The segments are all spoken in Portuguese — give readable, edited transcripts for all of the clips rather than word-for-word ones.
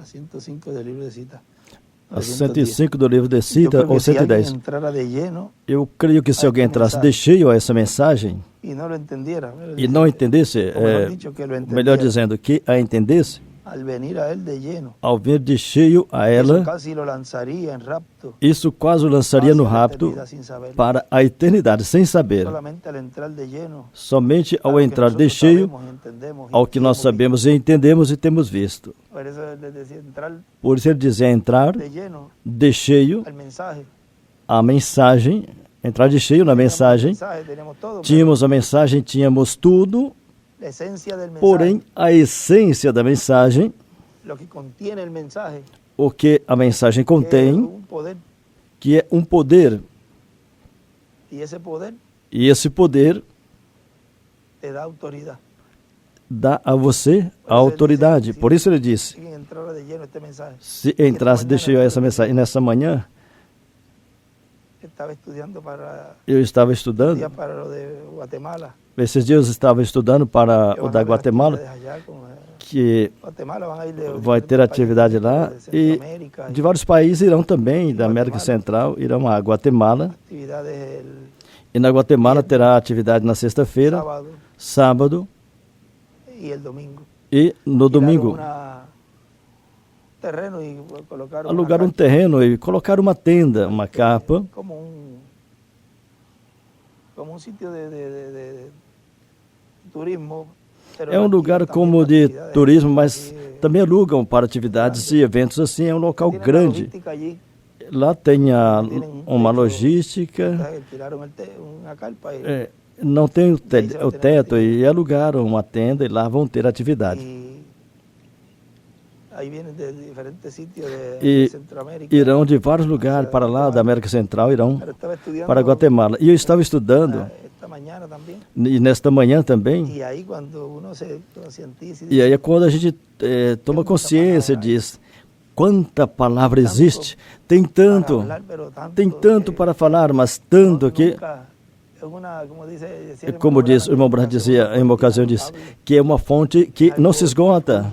A 105 do livro de Cita. A 105 do livro de Cita, ou 110. Eu creio que se alguém entrasse de cheio a essa mensagem e não entendesse, melhor dizendo, que a entendesse, ao vir de cheio a ela, isso quase o lançaria no rapto para a eternidade, sem saber. Somente ao entrar de cheio ao que nós sabemos e entendemos e temos visto. Por isso ele dizia entrar de cheio a mensagem, entrar de cheio na mensagem. Tínhamos a mensagem, tínhamos tudo. Porém, a essência da mensagem, o que a mensagem contém, que é um poder, e esse poder dá a você a autoridade. Por isso ele disse, se entrasse de cheio a essa mensagem, e nessa manhã, eu estava estudando, esses dias eu estava estudando para o da Guatemala, que vai ter atividade lá, e de vários países irão também, da América Central, irão a Guatemala, e na Guatemala terá atividade na sexta-feira, sábado e no domingo. Alugar um terreno e colocar uma tenda, uma capa, é um lugar como de turismo, mas também alugam para atividades e eventos assim, é um local grande. Lá tem uma logística, não tem o teto, e alugaram uma tenda e lá vão ter atividade. E irão de vários lugares para lá, da América Central, irão para Guatemala. E eu estava estudando, e nesta manhã também, e aí é quando a gente toma consciência disso. Quanta palavra existe, tem tanto para falar, mas tanto que, como diz o irmão Branham dizia, em uma ocasião disse, que é uma fonte que não se esgota,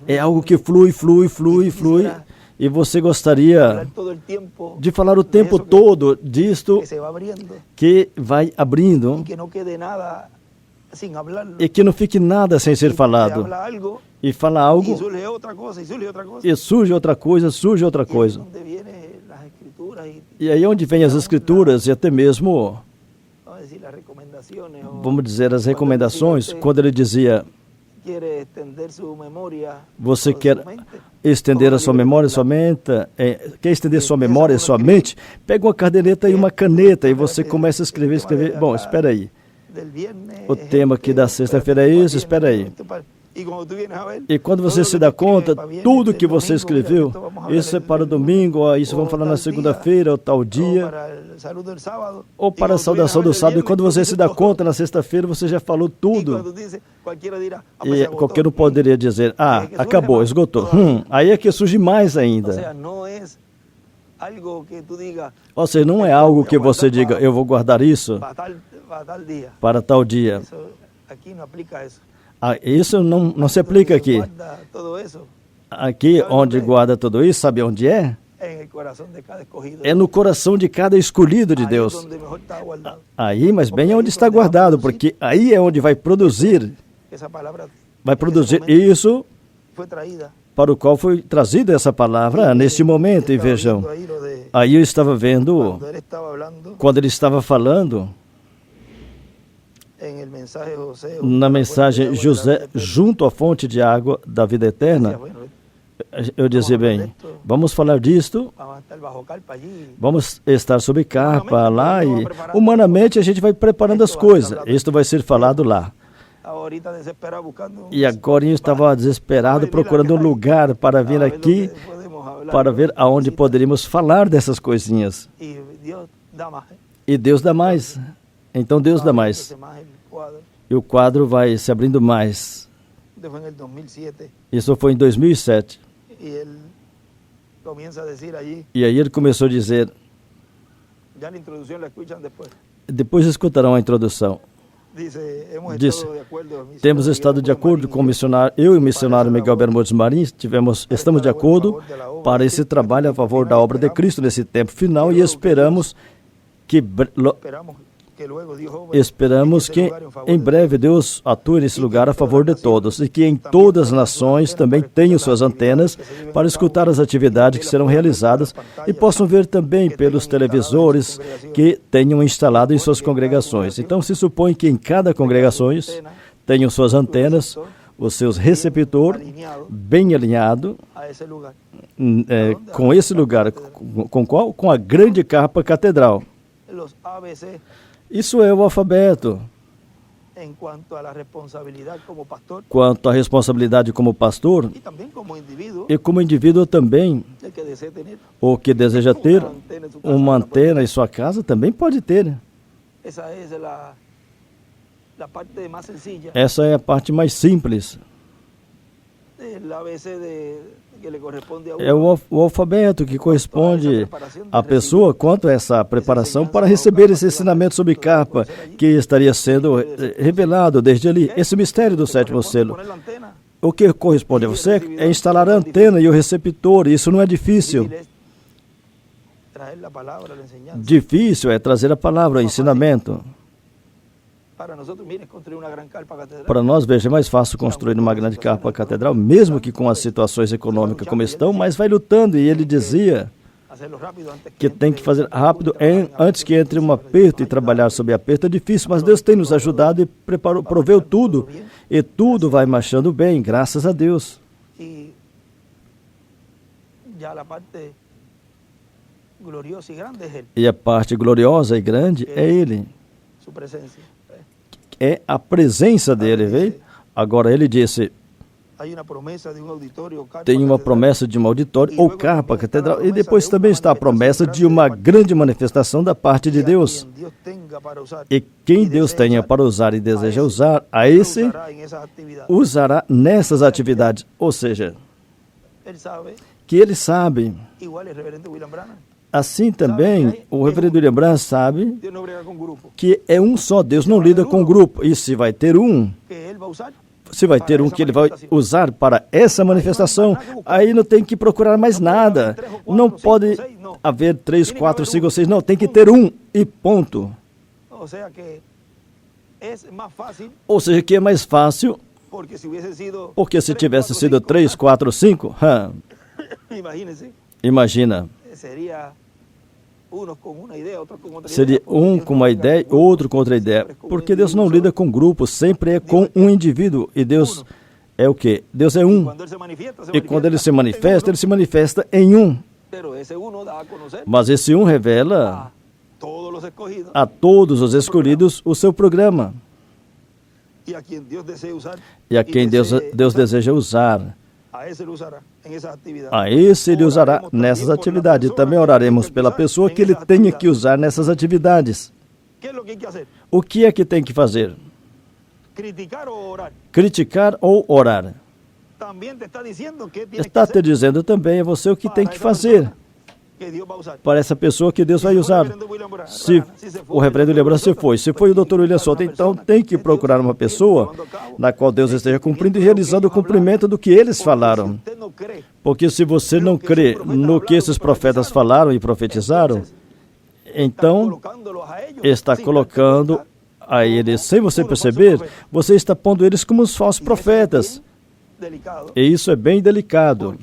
é algo que flui, e você gostaria de falar o tempo todo disto, que vai abrindo, e que não fique nada sem ser falado, e fala algo, e surge outra coisa, e aí onde vem as escrituras, e até mesmo, vamos dizer, as recomendações, quando ele dizia, você quer estender a sua memória, sua mente, quer estender sua memória e sua mente, pega uma caderneta e uma caneta e você começa a escrever. Bom, espera aí. O tema aqui da sexta-feira é isso, espera aí. E quando você se dá conta, tudo que você escreveu, isso é para o domingo, isso vamos falar na segunda-feira, ou tal dia, ou para a saudação do sábado. E quando você se dá conta, na sexta-feira, você já falou tudo. E qualquer um poderia dizer, acabou, esgotou. Aí é que surge mais ainda. Ou seja, não é algo que você diga, eu vou guardar isso para tal dia. Isso não se aplica aqui. Aqui, onde guarda tudo isso, sabe onde é? É no coração de cada escolhido de Deus. Aí, mas bem onde está guardado, porque aí é onde vai produzir isso para o qual foi trazida essa palavra neste momento. E vejam, aí eu estava vendo, quando ele estava falando, na mensagem José, junto à fonte de água da vida eterna, eu dizia, bem, vamos falar disto, vamos estar sob capa lá, e humanamente a gente vai preparando as coisas, isto vai ser falado lá. E agora eu estava desesperado procurando um lugar para vir aqui, para ver aonde poderíamos falar dessas coisinhas. E Deus dá mais. Então Deus dá mais. E o quadro vai se abrindo mais. Isso foi em 2007. E aí ele começou a dizer, depois escutarão a introdução. Disse, temos estado de acordo com o missionário, eu e o missionário Miguel Bermudes Marins, estamos de acordo para esse trabalho a favor da obra de Cristo nesse tempo final e esperamos que em breve Deus atue nesse lugar a favor de todos e que em todas as nações também tenham suas antenas para escutar as atividades que serão realizadas e possam ver também pelos televisores que tenham instalado em suas congregações. Então se supõe que em cada congregação tenham suas antenas, os seus receptores bem alinhados com esse lugar. Com qual? Com a grande capa catedral. Isso é o alfabeto. Quanto à responsabilidade como pastor, e como indivíduo também, o que deseja ter uma antena em sua casa também pode ter. Essa é a parte mais simples. É o alfabeto que corresponde à pessoa quanto a essa preparação para receber esse ensinamento sobre capa que estaria sendo revelado desde ali. Esse mistério do sétimo selo. O que corresponde a você é instalar a antena e o receptor. Isso não é difícil. Difícil é trazer a palavra, o ensinamento. Para nós, veja, é mais fácil construir uma grande capa catedral, mesmo que com as situações econômicas como estão, mas vai lutando. E ele dizia que tem que fazer rápido antes que entre um aperto, e trabalhar sob aperto é difícil, mas Deus tem nos ajudado e proveu tudo, e tudo vai marchando bem, graças a Deus. E a parte gloriosa e grande é Ele. É a presença dele, veio? Agora ele disse, tem uma promessa de um auditório ou capa catedral, e depois também está a promessa de uma grande manifestação da parte de Deus. E quem Deus tenha para usar e deseja usar, a esse usará nessas atividades. Ou seja, que ele sabe. Assim também, o reverendo William Branham sabe que é um só. Deus não lida com grupo. E se vai ter um que ele vai usar para essa manifestação, aí não tem que procurar mais nada. Não pode haver 3, 4, 5 ou 6, não. Tem que ter um e ponto. Ou seja, que é mais fácil, porque se tivesse sido 3, 4, 5, imagina. Seria um com uma ideia, outro com outra ideia. Porque Deus não lida com grupos, sempre é com um indivíduo. E Deus é o quê? Deus é um. E quando Ele se manifesta em um. Mas esse um revela a todos os escolhidos o seu programa. E a quem Deus deseja usar. A esse ele usará nessas atividades. E também oraremos pela pessoa que ele tenha que usar nessas atividades. O que é que tem que fazer? Criticar ou orar? Está te dizendo também a você o que tem que fazer para essa pessoa que Deus vai usar. Se o reverendo William Branham se foi o Dr. William Souto, então tem que procurar uma pessoa na qual Deus esteja cumprindo e realizando o cumprimento do que eles falaram. Porque se você não crê no que esses profetas falaram e profetizaram, então está colocando a eles, sem você perceber, você está pondo eles como os falsos profetas. E isso é bem delicado.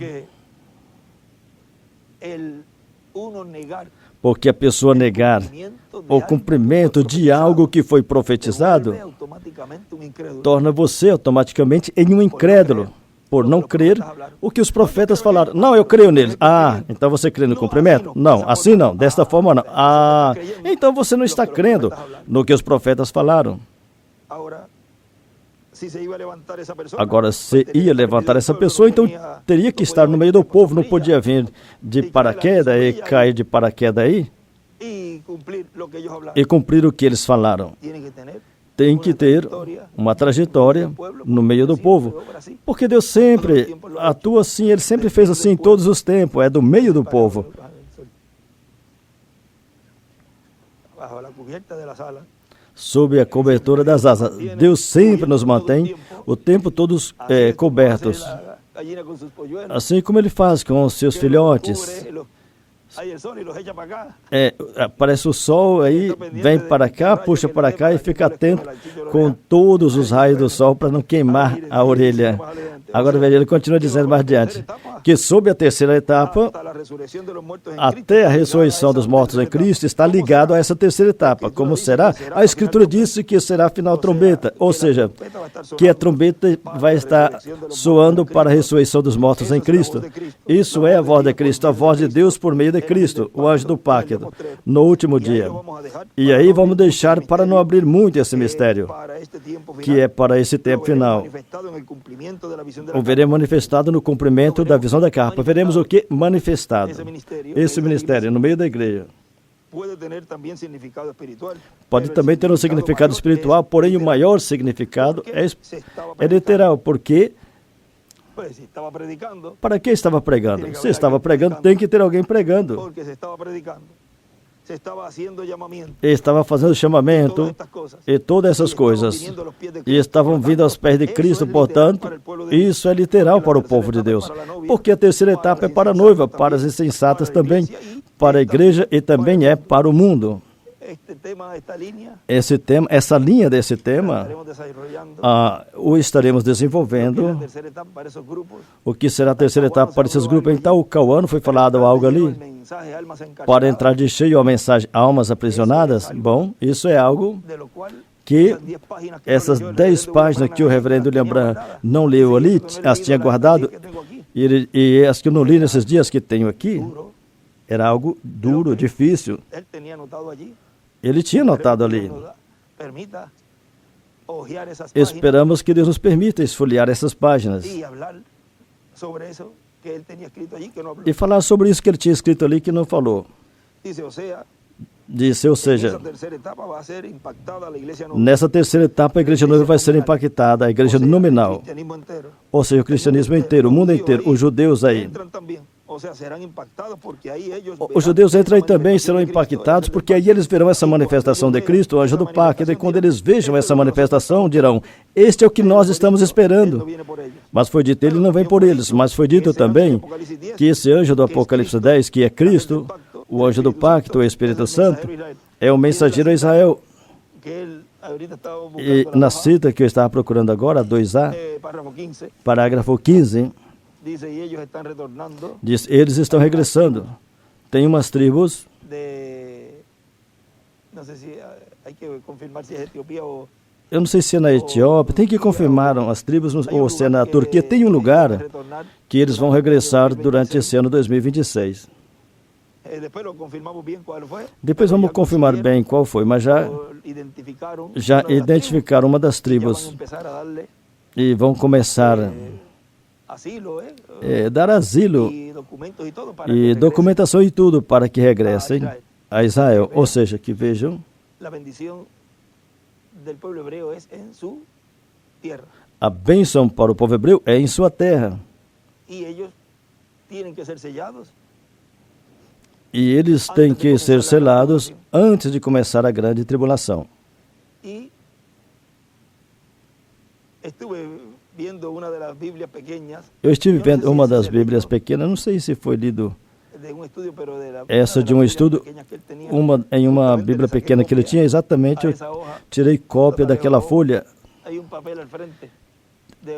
Porque a pessoa negar o cumprimento de algo que foi profetizado torna você automaticamente em um incrédulo, por não crer o que os profetas falaram. Não, eu creio neles. Ah, então você crê no cumprimento? Não, assim não, desta forma não. Ah, então você não está crendo no que os profetas falaram. Agora, se ia levantar essa pessoa, então teria que estar no meio do povo, não podia vir de paraquedas e cair de paraquedas aí e cumprir o que eles falaram. Tem que ter uma trajetória no meio do povo, porque Deus sempre atua assim, Ele sempre fez assim em todos os tempos, é do meio do povo. sob a cobertura das asas. Deus sempre nos mantém o tempo todos cobertos. Assim como Ele faz com os seus filhotes. Aparece o sol, aí vem para cá, puxa para cá e fica atento com todos os raios do sol para não queimar a orelha. Agora veja, ele continua dizendo mais adiante, que sob a terceira etapa, até a ressurreição dos mortos em Cristo, está ligado a essa terceira etapa. Como será? A Escritura disse que será a final trombeta, ou seja, que a trombeta vai estar soando para a ressurreição dos mortos em Cristo. Isso é a voz de Cristo, a voz de Deus por meio de Cristo, o anjo do pacto, no último dia. E aí vamos deixar para não abrir muito esse mistério, que é para esse tempo final. O veremos manifestado no cumprimento da visão da carpa. Veremos o que? Manifestado. Esse ministério no meio da igreja. Pode também ter um significado espiritual, porém o maior significado é literal, porque para que estava pregando? Se estava pregando, tem que ter alguém pregando. Estava fazendo chamamento e todas essas coisas. E estavam vindo aos pés de Cristo, portanto, isso é literal para o povo de Deus. Porque a terceira etapa é para a noiva, para as insensatas também, para a igreja e também é para o mundo. Esse tema, essa linha desse tema, o estaremos desenvolvendo. O que será a terceira etapa para esses grupos? Então, o Cauano foi falado algo ali para entrar de cheio a mensagem almas aprisionadas. Bom, isso é algo que essas 10 páginas que o reverendo William não leu ali, as tinha guardado, e as que eu não li nesses dias que tenho aqui, era algo duro, difícil. Ele tinha notado ali. Esperamos que Deus nos permita esfolhear essas páginas e falar sobre isso que ele tinha escrito ali que não falou. Disse, ou seja, nessa terceira etapa a igreja noiva vai ser impactada, a igreja nominal, ou seja, o cristianismo inteiro, o mundo inteiro, os judeus aí. Os judeus entram aí também e serão impactados, porque aí eles verão essa manifestação de Cristo, o anjo do pacto, e quando eles vejam essa manifestação, dirão, este é o que nós estamos esperando. Mas foi dito, ele não vem por eles, mas foi dito também que esse anjo do Apocalipse 10, que é Cristo, o anjo do pacto, o Espírito Santo, é o mensageiro a Israel. E na cita que eu estava procurando agora, 2a, parágrafo 15, diz, eles estão regressando. Tem umas tribos, eu não sei se é na Etiópia, tem que confirmar as tribos, ou se é na Turquia, tem um lugar que eles vão regressar durante esse ano 2026. Depois vamos confirmar bem qual foi, mas já identificaram uma das tribos e vão começar dar asilo e documentação e tudo para que regressem a Israel. Ou seja, que vejam, a bênção para o povo hebreu é em sua terra. E eles têm que ser selados antes de começar a grande tribulação. Eu estive vendo uma das Bíblias pequenas, não sei se foi lido essa de um estudo, em uma Bíblia pequena que ele tinha, exatamente, eu tirei cópia daquela folha.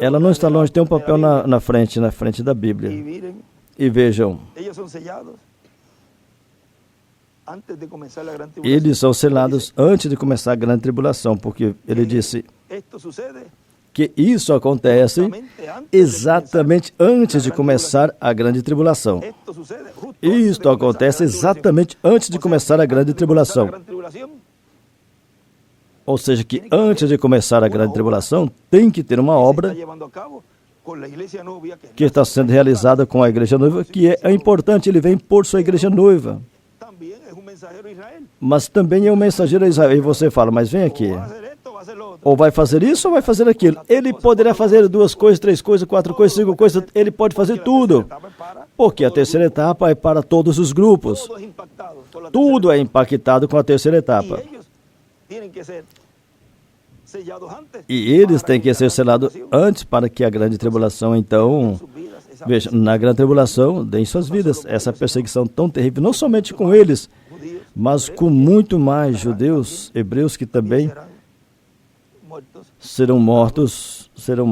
Ela não está longe, tem um papel na frente da Bíblia. E vejam, eles são selados antes de começar a grande tribulação, porque ele disse que isso acontece exatamente antes de começar a grande tribulação. Isto acontece exatamente antes de começar a grande tribulação. Ou seja, que antes de começar a grande tribulação, tem que ter uma obra que está sendo realizada com a igreja noiva, que é importante, ele vem por sua igreja noiva. Mas também é um mensageiro a Israel. E você fala, mas vem aqui. Ou vai fazer isso ou vai fazer aquilo. Ele poderá fazer 2 coisas, 3 coisas, 4 coisas, 5 coisas. Ele pode fazer tudo. Porque a terceira etapa é para todos os grupos. Tudo é impactado com a terceira etapa. E eles têm que ser selados antes para que a grande tribulação, então, veja, na grande tribulação, deem suas vidas. Essa perseguição tão terrível, não somente com eles, mas com muito mais judeus, hebreus que também serão mortos, serão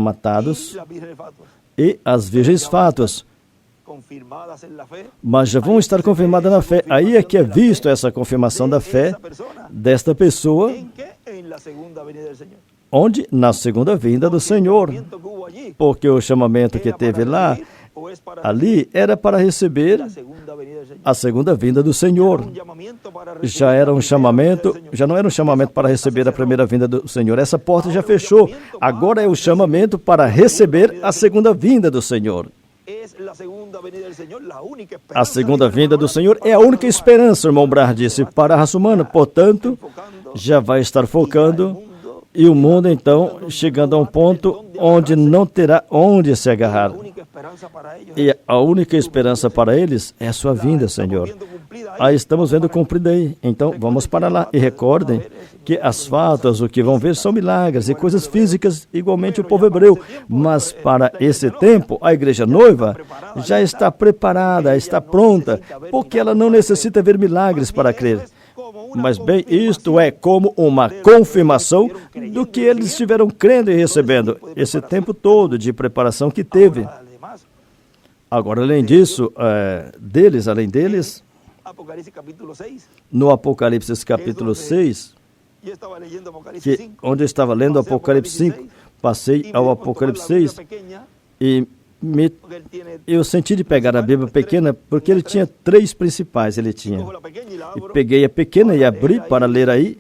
matados, e as virgens fátuas, mas já vão estar confirmadas na fé. Aí é que é visto essa confirmação da fé desta pessoa, onde? Na segunda vinda do Senhor, porque o chamamento que teve lá, ali, era para receber a segunda vinda do Senhor. Já era um chamamento, já não era um chamamento para receber a primeira vinda do Senhor. Essa porta já fechou. Agora é o chamamento para receber a segunda vinda do Senhor. A segunda vinda do Senhor é a única esperança, o irmão Brah disse, para a raça humana. Portanto, já vai estar focando, e o mundo, então, chegando a um ponto onde não terá onde se agarrar. E a única esperança para eles é a sua vinda, Senhor. Aí estamos vendo cumprida aí. Então, vamos para lá. E recordem que as fatas, o que vão ver, são milagres e coisas físicas, igualmente o povo hebreu. Mas para esse tempo, a igreja noiva já está preparada, está pronta, porque ela não necessita ver milagres para crer. Mas bem, isto é como uma confirmação do que eles estiveram crendo e recebendo esse tempo todo de preparação que teve. Agora, além disso, além deles, no Apocalipse capítulo 6, onde eu estava lendo o Apocalipse 5, passei ao Apocalipse 6 e eu senti de pegar a Bíblia pequena, porque ele tinha 3 principais, E peguei a pequena e abri para ler aí,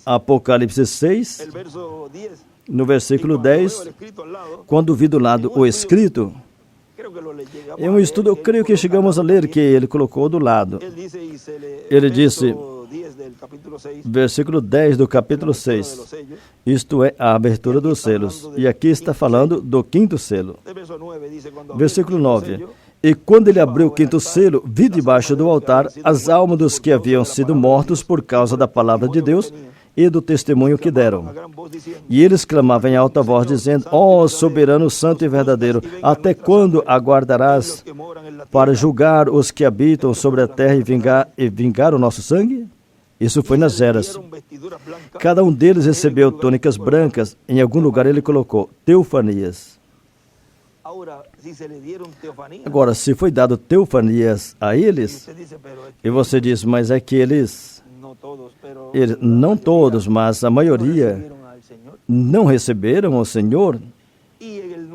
Apocalipse 6, no versículo 10, quando vi do lado o escrito, em um estudo, eu creio que chegamos a ler, que ele colocou do lado. Ele disse, versículo 10 do capítulo 6, isto é a abertura dos selos. E aqui está falando do 5º selo. Versículo 9, e quando ele abriu o 5º selo, vi debaixo do altar as almas dos que haviam sido mortos por causa da palavra de Deus e do testemunho que deram. E eles clamavam em alta voz, dizendo, ó soberano, santo e verdadeiro, até quando aguardarás para julgar os que habitam sobre a terra e vingar o nosso sangue? Isso foi nas eras. Cada um deles recebeu túnicas brancas. Em algum lugar ele colocou teofanias. Agora, se foi dado teofanias a eles, e você diz, mas é que eles não todos, mas a maioria não receberam o Senhor. E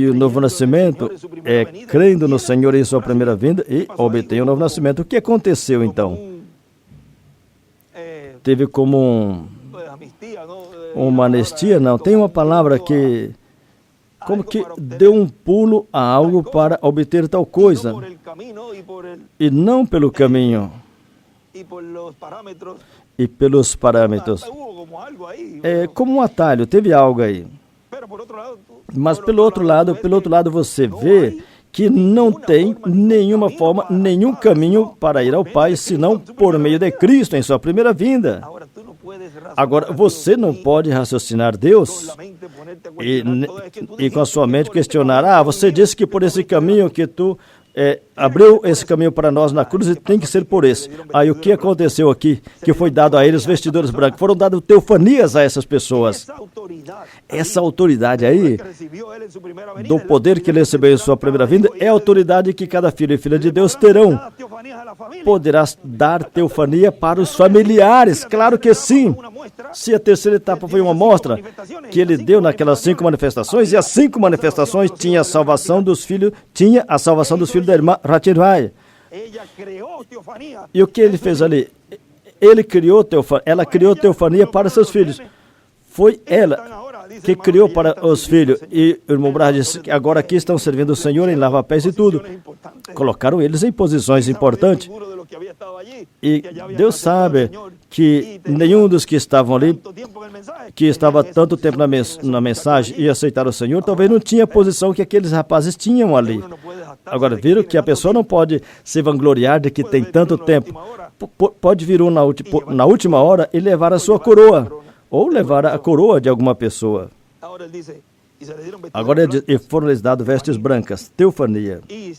o novo nascimento é crendo no Senhor em sua primeira vinda e obtém o novo nascimento. O que aconteceu então? Teve como uma anistia? Não, tem uma palavra que como que deu um pulo a algo para obter tal coisa. E não pelo caminho. E pelos parâmetros. É como um atalho, teve algo aí. Mas pelo outro lado você vê que não tem nenhuma forma, nenhum caminho para ir ao Pai, senão por meio de Cristo em sua primeira vinda. Agora, você não pode raciocinar Deus e com a sua mente questionar, você disse que por esse caminho que tu abriu esse caminho para nós na cruz e tem que ser por esse. Aí o que aconteceu aqui? Que foi dado a eles vestidores brancos. Foram dadas teofanias a essas pessoas. Essa autoridade aí, do poder que ele recebeu em sua primeira vinda, é a autoridade que cada filho e filha de Deus terão. Poderás dar teofania para os familiares? Claro que sim. Se a terceira etapa foi uma amostra que ele deu naquelas 5 manifestações, e as 5 manifestações tinha a salvação dos filhos da irmã Ratirvai. E o que ele fez ali? Ela criou teofania para seus filhos. Foi ela que criou para os filhos. E o irmão Brah disse que agora aqui estão servindo o Senhor em lava-pés e tudo. Colocaram eles em posições importantes. E Deus sabe que nenhum dos que estavam ali, que estava tanto tempo na mensagem e aceitaram o Senhor, talvez não tinha a posição que aqueles rapazes tinham ali. Agora, viram que a pessoa não pode se vangloriar de que tem tanto tempo. Pode vir um na última hora e levar a sua coroa, ou levar a coroa de alguma pessoa. Agora foram-lhes dadas vestes brancas, teofania. E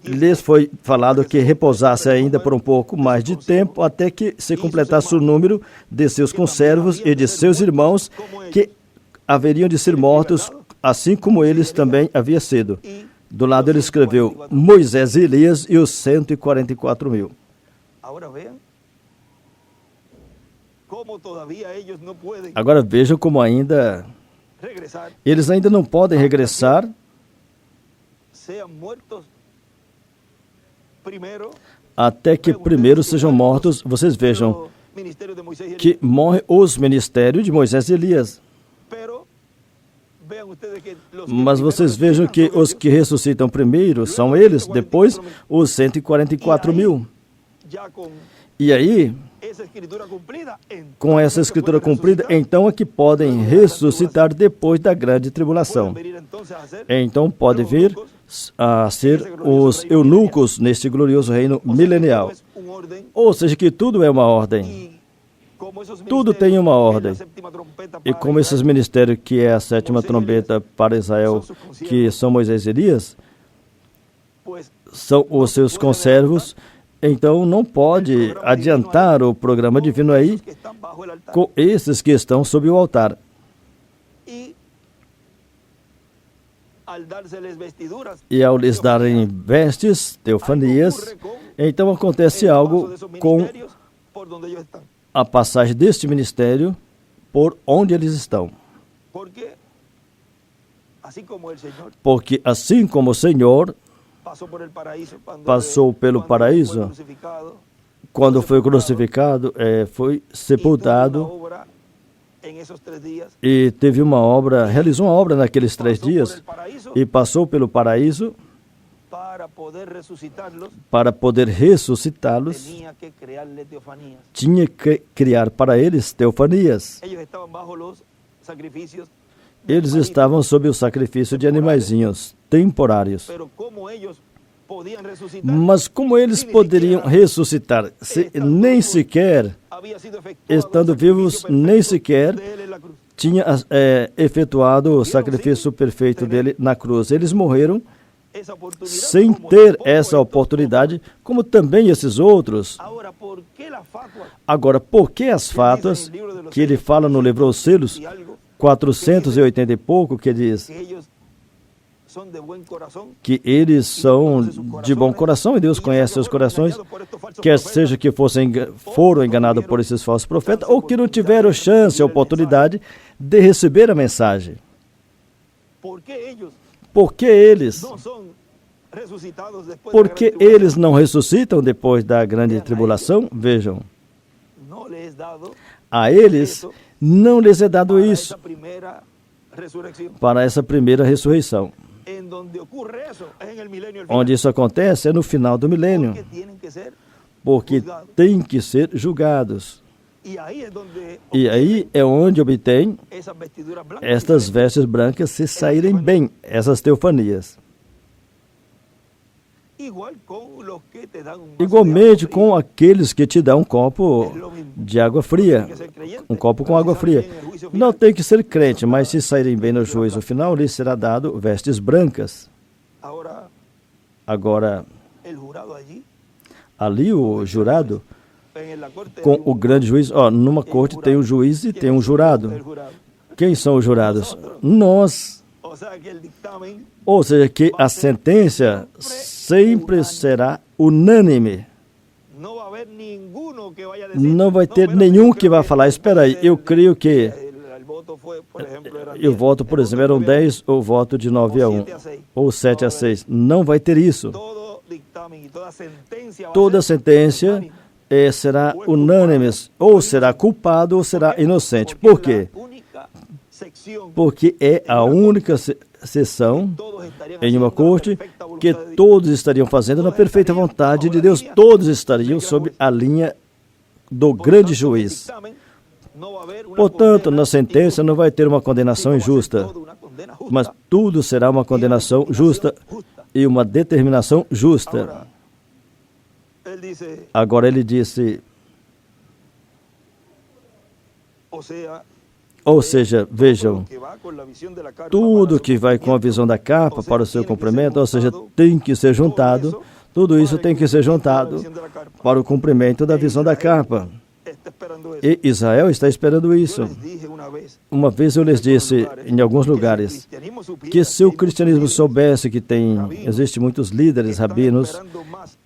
lhes foi falado que repousasse ainda por um pouco mais de tempo, até que se completasse o número de seus conservos e de seus irmãos, que haveriam de ser mortos, assim como eles também havia sido. Do lado ele escreveu Moisés e Elias e os 144.000. Agora vejam como eles ainda não podem regressar até que primeiro sejam mortos. Vocês vejam que morrem os ministérios de Moisés e Elias. Mas vocês vejam que os que ressuscitam primeiro são eles, depois os 144.000. E aí, com essa escritura cumprida, então é que podem ressuscitar depois da grande tribulação. Então pode vir a ser os eunucos neste glorioso reino milenial. Ou seja, que tudo é uma ordem. Tudo tem uma ordem. E como esses ministérios, que é a sétima trombeta para Israel, que são Moisés e Elias, são os seus conservos, então não pode adiantar o programa divino aí com esses que estão sob o altar. E ao lhes darem vestes, teofanias, então acontece algo com a passagem deste ministério por onde eles estão. Porque assim como o Senhor passou pelo paraíso, quando foi crucificado, foi sepultado e teve uma obra, realizou uma obra naqueles 3 dias e passou pelo paraíso para poder ressuscitá-los, tinha que criar para eles teofanias. Eles estavam sob o sacrifício de animaizinhos temporários. Mas como eles poderiam ressuscitar se nem sequer, estando vivos, nem sequer tinha efetuado o sacrifício perfeito dele na cruz? Eles morreram sem ter essa oportunidade, como também esses outros. Agora, por que as fátuas, que ele fala no livro Os Selos, 480 e pouco, que diz que eles são de bom coração e Deus conhece seus corações, quer seja que foram enganados por esses falsos profetas ou que não tiveram chance, oportunidade de receber a mensagem. Porque eles não ressuscitam depois da grande tribulação? Vejam, a eles não lhes é dado isso para essa primeira ressurreição. Onde isso acontece é no final do milênio, porque têm que ser julgados. E aí é onde obtém estas vestes brancas se saírem bem, essas teofanias. Igualmente com aqueles que te dão um copo de água fria, um copo com água fria. Não tem que ser crente, mas se saírem bem no juízo final, lhes será dado vestes brancas. Agora, ali o jurado, com o grande juiz, numa corte tem um juiz e tem um jurado. Quem são os jurados? Nós. Ou seja, que a sentença sempre será unânime. Não vai ter nenhum que vai falar, espera aí, eu creio que... Eu voto, por exemplo, eram 10, ou voto de 9-1, ou 7-6. Não vai ter isso. Toda sentença será unânime, ou será culpado ou será inocente. Por quê? porque é a única sessão em uma corte que todos estariam fazendo na perfeita vontade de Deus, todos estariam sob a linha do grande juiz. Portanto, na sentença não vai ter uma condenação injusta, mas tudo será uma condenação justa e uma determinação justa. Agora ele disse, ou seja, vejam, tudo que vai com a visão da capa para o seu cumprimento, ou seja, tem que ser juntado, tudo isso tem que ser juntado para o cumprimento da visão da capa. E Israel está esperando isso. Uma vez eu lhes disse, em alguns lugares, que se o cristianismo soubesse que existem muitos líderes rabinos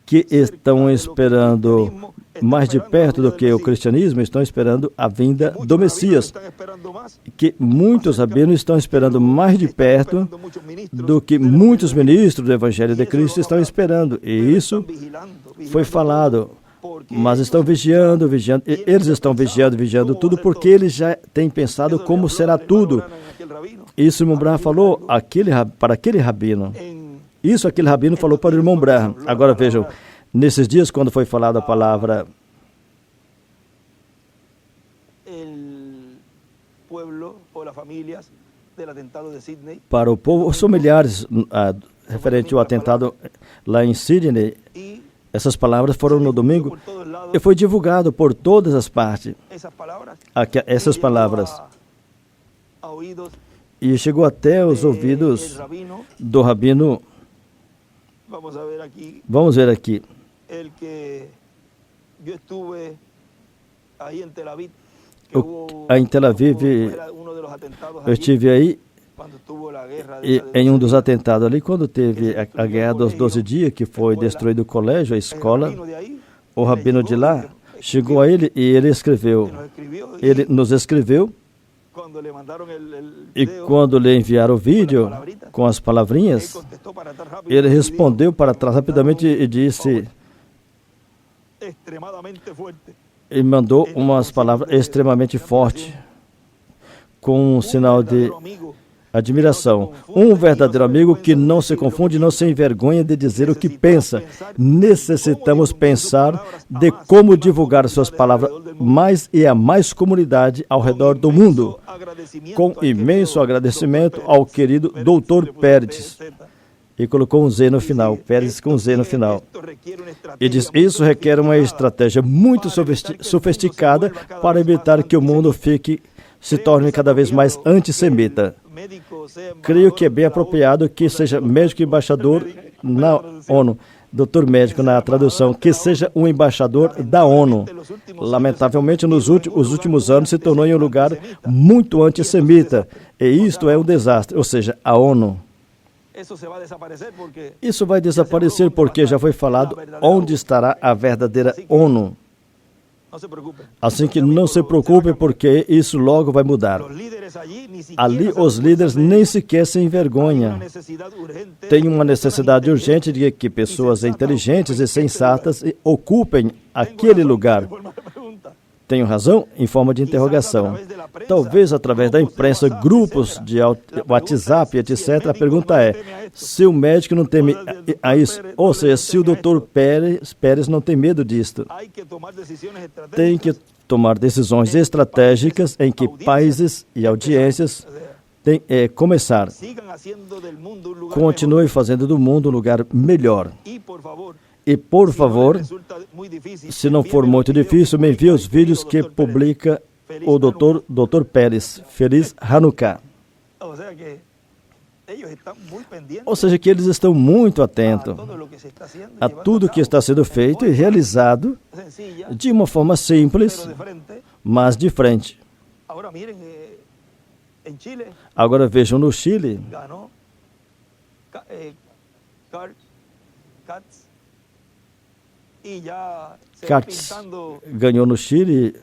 que estão esperando mais de perto do que o cristianismo, estão esperando a vinda do Messias, que muitos rabinos estão esperando mais de perto do que muitos ministros do Evangelho de Cristo estão esperando. E isso foi falado. Mas estão vigiando, eles estão vigiando tudo, porque eles já têm pensado como será tudo. Isso o irmão Branham falou para aquele rabino. Isso aquele rabino falou para o irmão Branham. Agora vejam, nesses dias quando foi falada a palavra para o povo, os familiares, referente ao atentado lá em Sydney, essas palavras foram no domingo e foi divulgado por todas as partes. Essas palavras. E chegou até os ouvidos do rabino. Vamos ver aqui. Em Tel Aviv, eu estive aí. E em um dos atentados ali, quando teve a guerra dos 12 dias, que foi destruído o colégio, a escola, o rabino de lá chegou a ele e ele nos escreveu, e quando lhe enviaram o vídeo com as palavrinhas, ele respondeu para trás rapidamente e disse, e mandou umas palavras extremamente fortes, com um sinal de admiração. Um verdadeiro amigo que não se confunde, não se envergonha de dizer o que pensa. Necessitamos pensar de como divulgar suas palavras mais e a mais comunidade ao redor do mundo. Com imenso agradecimento ao querido Dr. Pérez. E colocou um Z no final, Pérez com um Z no final. E diz, isso requer uma estratégia muito sofisticada para evitar que o mundo se torne cada vez mais antissemita. Creio que é bem apropriado que seja médico embaixador na ONU, doutor médico na tradução, que seja um embaixador da ONU. Lamentavelmente, nos últimos anos se tornou em um lugar muito antissemita, e isto é um desastre, ou seja, a ONU. Isso vai desaparecer porque já foi falado onde estará a verdadeira ONU. Assim que não se preocupe, porque isso logo vai mudar. Ali os líderes nem sequer se envergonham. Tem uma necessidade urgente de que pessoas inteligentes e sensatas ocupem aquele lugar. Tenho razão? Em forma de interrogação. Talvez através da imprensa, grupos de WhatsApp, etc. A pergunta é, se o médico não teme a isso, ou seja, se o Dr. Pérez não tem medo disto. Tem que tomar decisões estratégicas em que países e audiências começar. Continue fazendo do mundo um lugar melhor. E, por favor, se não for muito difícil, me envie os vídeos que publica o Dr. Pérez. Feliz Hanukkah. Ou seja, que eles estão muito atentos a tudo que está sendo feito e realizado de uma forma simples, mas de frente. Agora vejam, no Chile, Katz ganhou no Chile.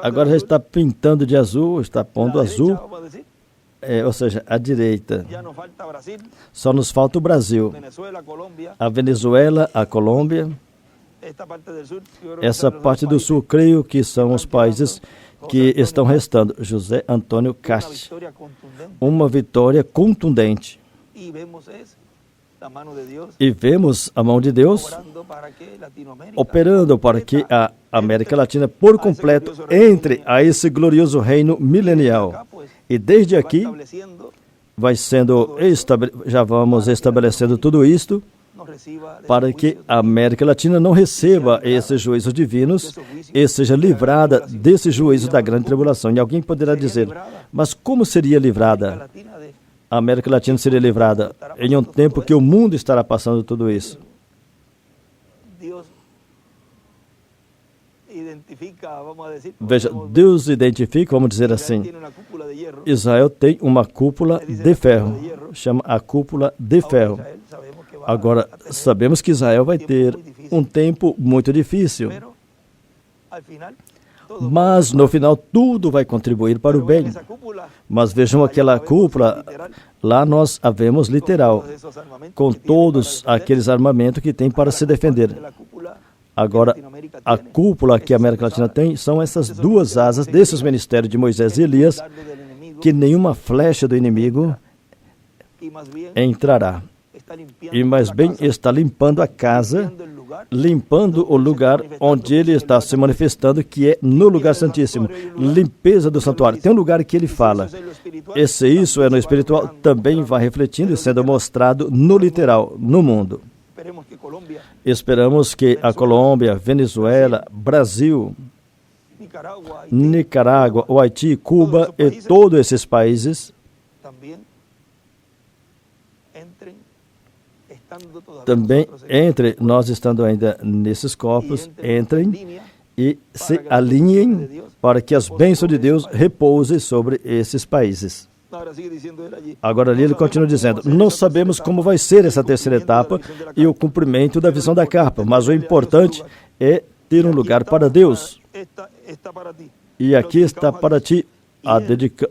Agora já está pintando de azul, está pondo azul, ou seja, a direita. Só nos falta o Brasil, a Venezuela, a Colômbia. Essa parte do sul, creio que são os países que estão restando. José Antônio Casti. Uma vitória contundente. E vemos a mão de Deus operando para que a América Latina por completo entre a esse glorioso reino milenial. E desde aqui vai sendo já vamos estabelecendo tudo isto para que a América Latina não receba esses juízos divinos e seja livrada desse juízo da grande tribulação. E alguém poderá dizer, mas como seria livrada? A América Latina seria livrada em um tempo que o mundo estará passando tudo isso. Veja, Deus identifica, vamos dizer assim, Israel tem uma cúpula de ferro, chama a cúpula de ferro. Agora, sabemos que Israel vai ter um tempo muito difícil, mas no final tudo vai contribuir para o bem. Mas vejam aquela cúpula, lá nós a vemos literal, com todos aqueles armamentos que tem para se defender. Agora, a cúpula que a América Latina tem são essas duas asas desses ministérios de Moisés e Elias, que nenhuma flecha do inimigo entrará. E mais bem está limpando a casa, limpando o lugar onde ele está se manifestando, que é no lugar santíssimo. Limpeza do santuário. Tem um lugar que ele fala. E se isso é no espiritual, também vai refletindo e sendo mostrado no literal, no mundo. Esperamos que a Colômbia, Venezuela, Brasil, Nicarágua, o Haiti, Cuba e todos esses países também entrem, nós estando ainda nesses corpos, entrem e se alinhem para que as bênçãos de Deus repousem sobre esses países. Agora ali ele continua dizendo, não sabemos como vai ser essa terceira etapa e o cumprimento da visão da capa, mas o importante é ter um lugar para Deus. E aqui está para ti,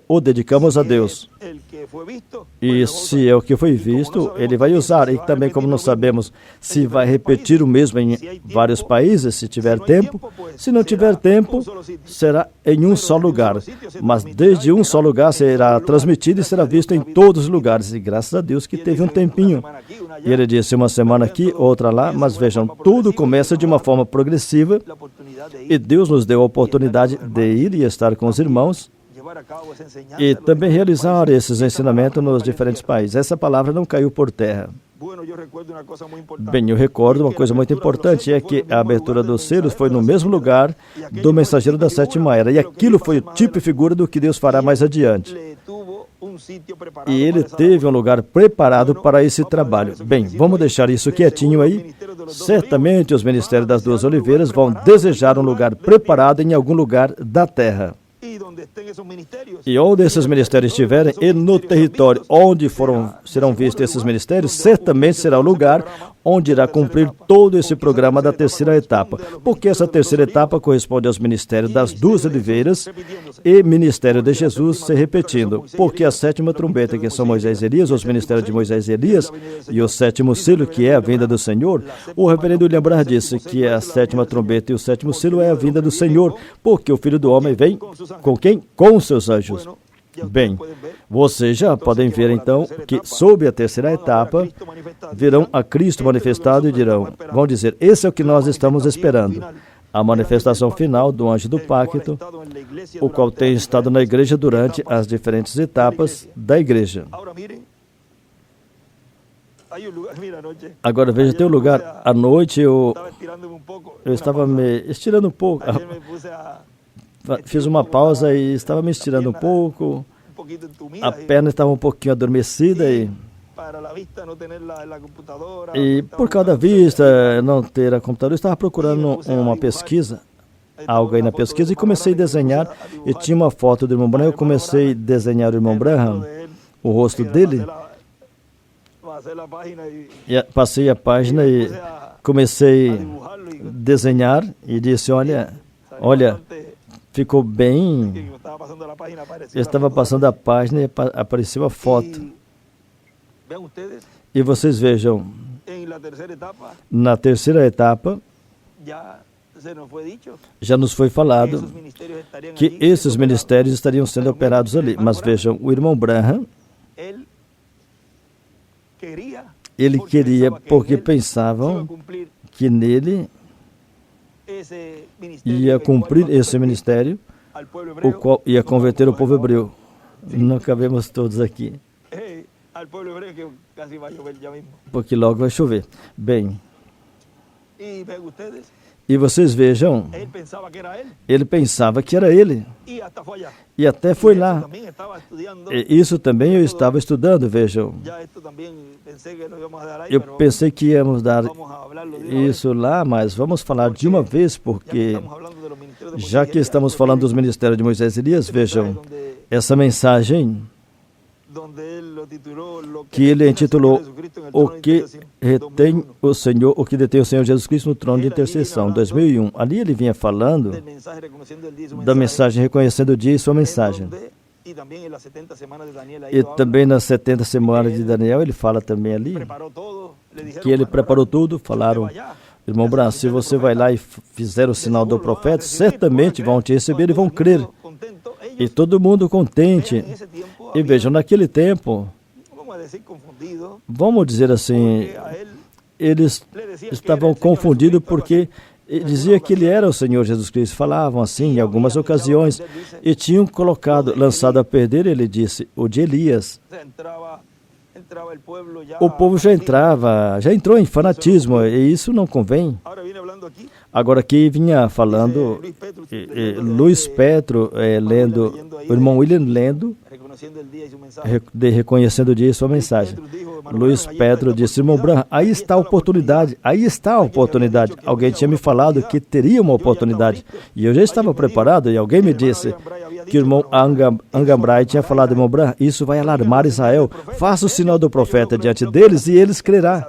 o dedicamos a Deus. E se é o que foi visto, ele vai usar. E também, como não sabemos se vai repetir o mesmo em vários países, se tiver tempo. Se não tiver tempo, será em um só lugar. Mas desde um só lugar será transmitido e será visto em todos os lugares. E graças a Deus que teve um tempinho. E ele disse uma semana aqui, outra lá, mas vejam, tudo começa de uma forma progressiva. E Deus nos deu a oportunidade de ir e estar com os irmãos e também realizar esses ensinamentos nos diferentes países. Essa palavra não caiu por terra. Bem, eu recordo uma coisa muito importante, é que a abertura dos selos foi no mesmo lugar do mensageiro da sétima era, e aquilo foi o tipo e figura do que Deus fará mais adiante. E ele teve um lugar preparado para esse trabalho. Bem, vamos deixar isso quietinho aí. Certamente os ministérios das duas oliveiras vão desejar um lugar preparado em algum lugar da terra. E onde esses ministérios estiverem, e no território onde serão vistos esses ministérios, certamente será o lugar onde irá cumprir todo esse programa da terceira etapa. Porque essa terceira etapa corresponde aos ministérios das duas oliveiras e ministério de Jesus se repetindo. Porque a sétima trombeta, que são Moisés e Elias, os ministérios de Moisés e Elias, e o sétimo selo, que é a vinda do Senhor, o reverendo William Branham disse que a sétima trombeta e o sétimo selo é a vinda do Senhor, porque o Filho do Homem vem com quem? Com os seus anjos. Bem, vocês já podem ver então que sob a terceira etapa verão a Cristo manifestado e vão dizer, esse é o que nós estamos esperando. A manifestação final do anjo do pacto, o qual tem estado na igreja durante as diferentes etapas da igreja. Agora veja, tem um lugar, à noite eu estava me estirando um pouco. Fiz uma pausa e estava me estirando um pouco, a perna estava um pouquinho adormecida e por causa da vista, não ter a computador, eu estava procurando uma pesquisa, algo aí na pesquisa, e comecei a desenhar, e tinha uma foto do irmão Branham, eu comecei a desenhar o irmão Branham, o rosto dele, e passei a página e comecei a desenhar, e disse, olha, ficou bem. Eu estava passando a página e apareceu a foto. E vocês vejam, na terceira etapa, Já nos foi falado que esses ministérios estariam sendo operados ali. Mas vejam, o irmão Branham, ele queria, porque pensavam que nele ia cumprir esse ministério, o qual ia converter o povo hebreu. Não cabemos todos aqui, porque logo vai chover. Bem, e vocês vejam, ele pensava que era ele, e até foi lá. E isso também eu estava estudando, vejam. Eu pensei que íamos dar isso lá, mas vamos falar de uma vez, porque já que estamos falando dos ministérios de Moisés e Elias, vejam, essa mensagem que ele intitulou O que retém o Senhor, o que detém o Senhor Jesus Cristo no trono de intercessão, 2001. Ali ele vinha falando da mensagem reconhecendo o dia e sua mensagem. E também nas 70 semanas de Daniel, ele fala também ali que ele preparou tudo. Falaram, irmão Branham, se você vai lá e fizer o sinal do profeta, certamente vão te receber e vão crer. E todo mundo contente. E vejam, naquele tempo, vamos dizer assim, eles estavam confundidos porque ele dizia que ele era o Senhor Jesus Cristo. Falavam assim em algumas ocasiões e tinham lançado a perder, ele disse, o de Elias. O povo já entrou em fanatismo, e isso não convém. Agora aqui vinha falando Luiz Petro lendo, o irmão William lendo, reconhecendo o dia e sua mensagem. Luiz Petro disse, irmão Branham, aí está a oportunidade, aí está a oportunidade. Alguém tinha me falado que teria uma oportunidade, e eu já estava preparado, e alguém me disse que o irmão Angham Brahe tinha falado, irmão Branham, isso vai alarmar Israel, faça o sinal do profeta diante deles e eles crerão.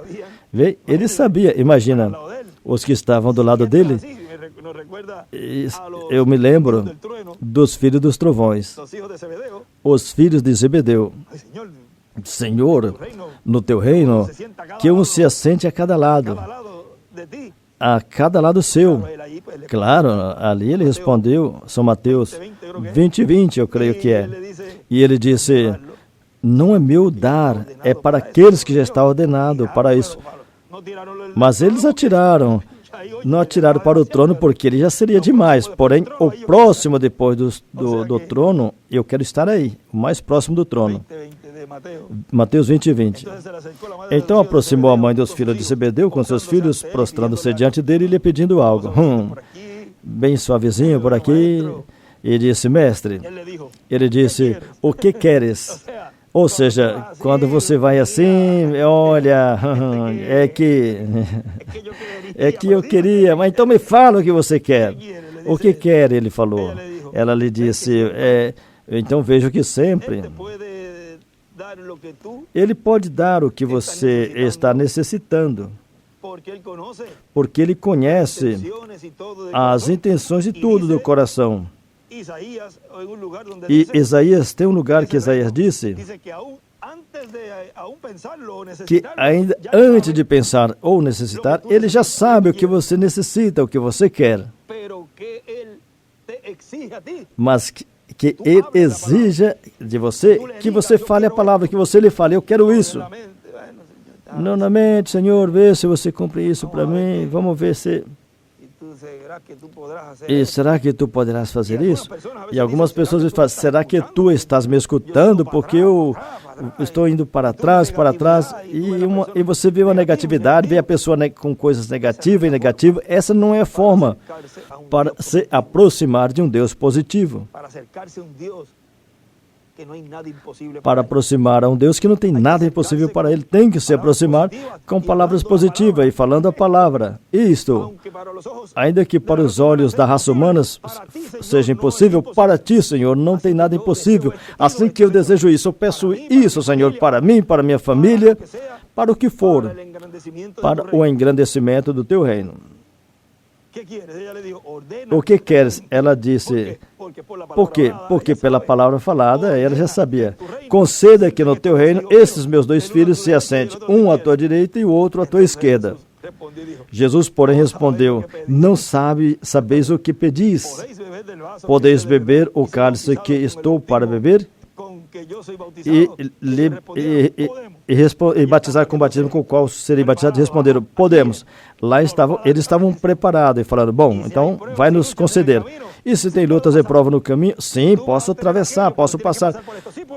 Vê? Ele sabia, imagina, os que estavam do lado dele. Eu me lembro dos filhos dos trovões, os filhos de Zebedeu. Senhor, no teu reino, que um se assente a cada lado seu. Claro, ali ele respondeu, São Mateus 20:20, eu creio que é. E ele disse, não é meu dar, é para aqueles que já está ordenado para isso. Mas eles não atiraram para o trono porque ele já seria demais. Porém, o próximo depois do trono, eu quero estar aí, o mais próximo do trono. Mateus 20:20. Então aproximou a mãe dos filhos de Zebedeu com seus filhos, prostrando-se diante dele e lhe pedindo algo. Bem suavezinho por aqui. E disse, mestre, ele disse, o que queres? Ou seja, quando você vai assim, olha, é que eu queria, mas então me fala o que você quer. O que quer, ele falou. Ela lhe disse, então vejo que sempre ele pode dar o que você está necessitando, porque ele conhece as intenções de tudo do coração. E Isaías, tem um lugar que Isaías disse que ainda antes de pensar ou necessitar, ele já sabe o que você necessita, o que você quer. Mas que ele exija de você que você fale a palavra, que você lhe fale, eu quero isso. Novamente, Senhor, vê se você cumpre isso para mim, vamos ver se... E será que tu poderás fazer isso? E algumas pessoas dizem, será que tu estás me escutando? Porque eu estou indo para trás, e você vê uma negatividade, vê a pessoa com coisas negativas e negativas. Essa não é a forma para se aproximar de um Deus positivo. Para aproximar a um Deus que não tem nada impossível para ele, tem que se aproximar com palavras positivas e falando a palavra. Isto, ainda que para os olhos da raça humana seja impossível, para ti, Senhor, não tem nada impossível. Assim que eu desejo isso, eu peço isso, Senhor, para mim, para minha família, para o que for, para o engrandecimento do teu reino. O que queres? Ela disse, por quê? Porque pela palavra falada, ela já sabia. Conceda que no teu reino, esses meus dois filhos se assentem, um à tua direita e o outro à tua esquerda. Jesus, porém, respondeu: não sabeis o que pedis. Podeis beber o cálice que estou para beber? E batizar com o batismo com o qual serei batizado? Responderam: podemos. Lá eles estavam preparados e falaram: bom, então vai nos conceder. E se tem lutas e prova no caminho? Sim, posso atravessar, posso passar.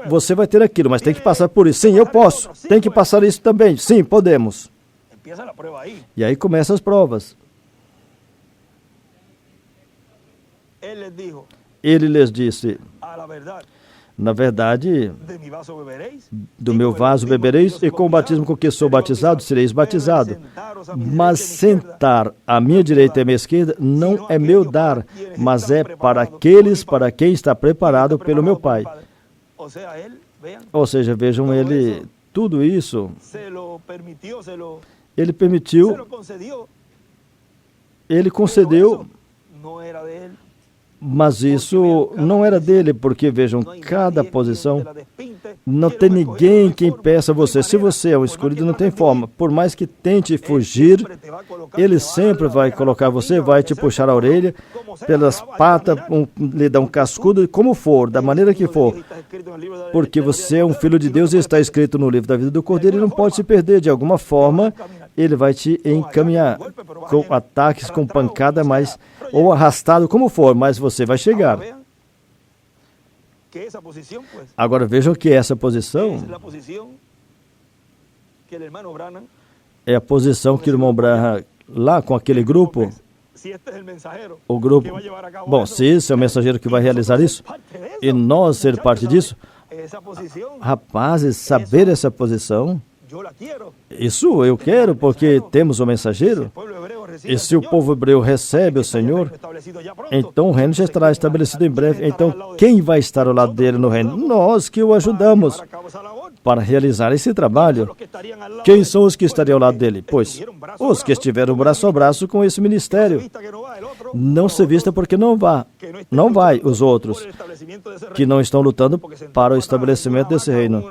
Você vai ter aquilo, mas tem que passar por isso. Sim, eu posso. Tem que passar isso também. Sim, podemos. E aí começam as provas. Ele lhes disse: na verdade, do meu vaso bebereis, e com o batismo com que sou batizado, sereis batizado. Mas sentar à minha direita e à minha esquerda não é meu dar, mas é para aqueles para quem está preparado pelo meu Pai. Ou seja, vejam ele, tudo isso, ele permitiu, ele concedeu, mas isso não era dele, porque vejam, cada posição, não tem ninguém quem peça a você. Se você é um escolhido, não tem forma. Por mais que tente fugir, ele sempre vai colocar você, vai te puxar a orelha, pelas patas, lhe dar um cascudo, como for, da maneira que for. Porque você é um filho de Deus e está escrito no livro da vida do Cordeiro e não pode se perder. De alguma forma, ele vai te encaminhar com ataques, com pancada, mas ou arrastado, como for, mas você vai chegar. Agora vejam que essa posição é a posição que o irmão Branham, lá com aquele grupo, o grupo, bom, se esse é o mensageiro que vai realizar isso, e nós ser parte disso, rapazes, saber essa posição, isso eu quero, porque temos o mensageiro. E se o povo hebreu recebe o Senhor, então o reino já estará estabelecido em breve. Então, quem vai estar ao lado dele no reino? Nós que o ajudamos para realizar esse trabalho. Quem são os que estariam ao lado dele? Pois, os que estiveram braço a braço com esse ministério. Não se vista porque não vai os outros que não estão lutando para o estabelecimento desse reino.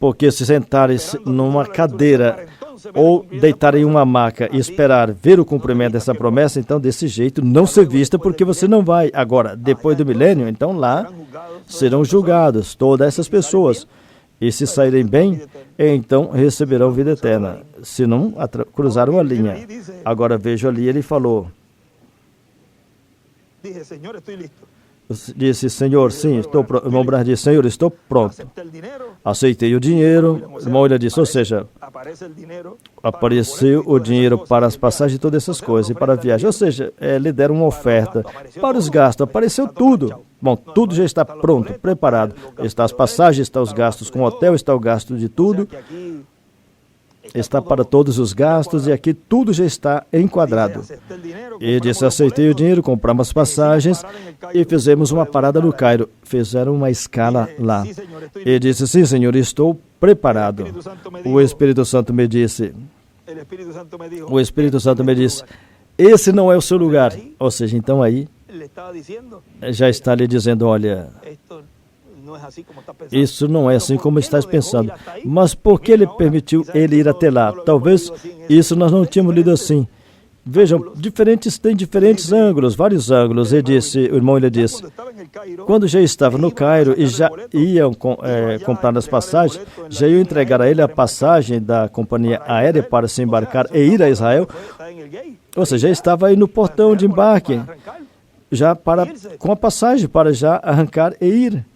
Porque se sentarem numa cadeira ou deitar em uma maca e esperar ver o cumprimento dessa promessa, então desse jeito não se vista porque você não vai. Agora, depois do milênio, então lá serão julgados todas essas pessoas. E se saírem bem, então receberão vida eterna. Se não, cruzaram a linha. Agora vejo ali, ele falou, disse: Senhor, sim, estou pronto. O irmão Branham disse: Senhor, estou pronto. Aceitei o dinheiro. O irmão ele disse, ou seja, apareceu o dinheiro para as passagens e todas essas coisas, e para a viagem. Ou seja, lhe deram uma oferta para os gastos. Apareceu tudo. Bom, tudo já está pronto, preparado. Está as passagens, está os gastos com o hotel, está o gasto de tudo. Está para todos os gastos e aqui tudo já está enquadrado. E disse: aceitei o dinheiro, compramos passagens e fizemos uma parada no Cairo. Fizeram uma escala lá. E disse: sim, Senhor, estou preparado. O Espírito Santo me disse, esse não é o seu lugar. Ou seja, então aí já está lhe dizendo: olha, isso não é assim como estás pensando. Mas por que ele permitiu ele ir até lá? Talvez isso nós não tínhamos lido assim. Vejam, tem diferentes ângulos, vários ângulos. O irmão ele disse, quando já estava no Cairo e já iam comprar as passagens, já iam entregar a ele a passagem da companhia aérea para se embarcar e ir a Israel. Ou seja, já estava aí no portão de embarque, já com a passagem para já arrancar e ir.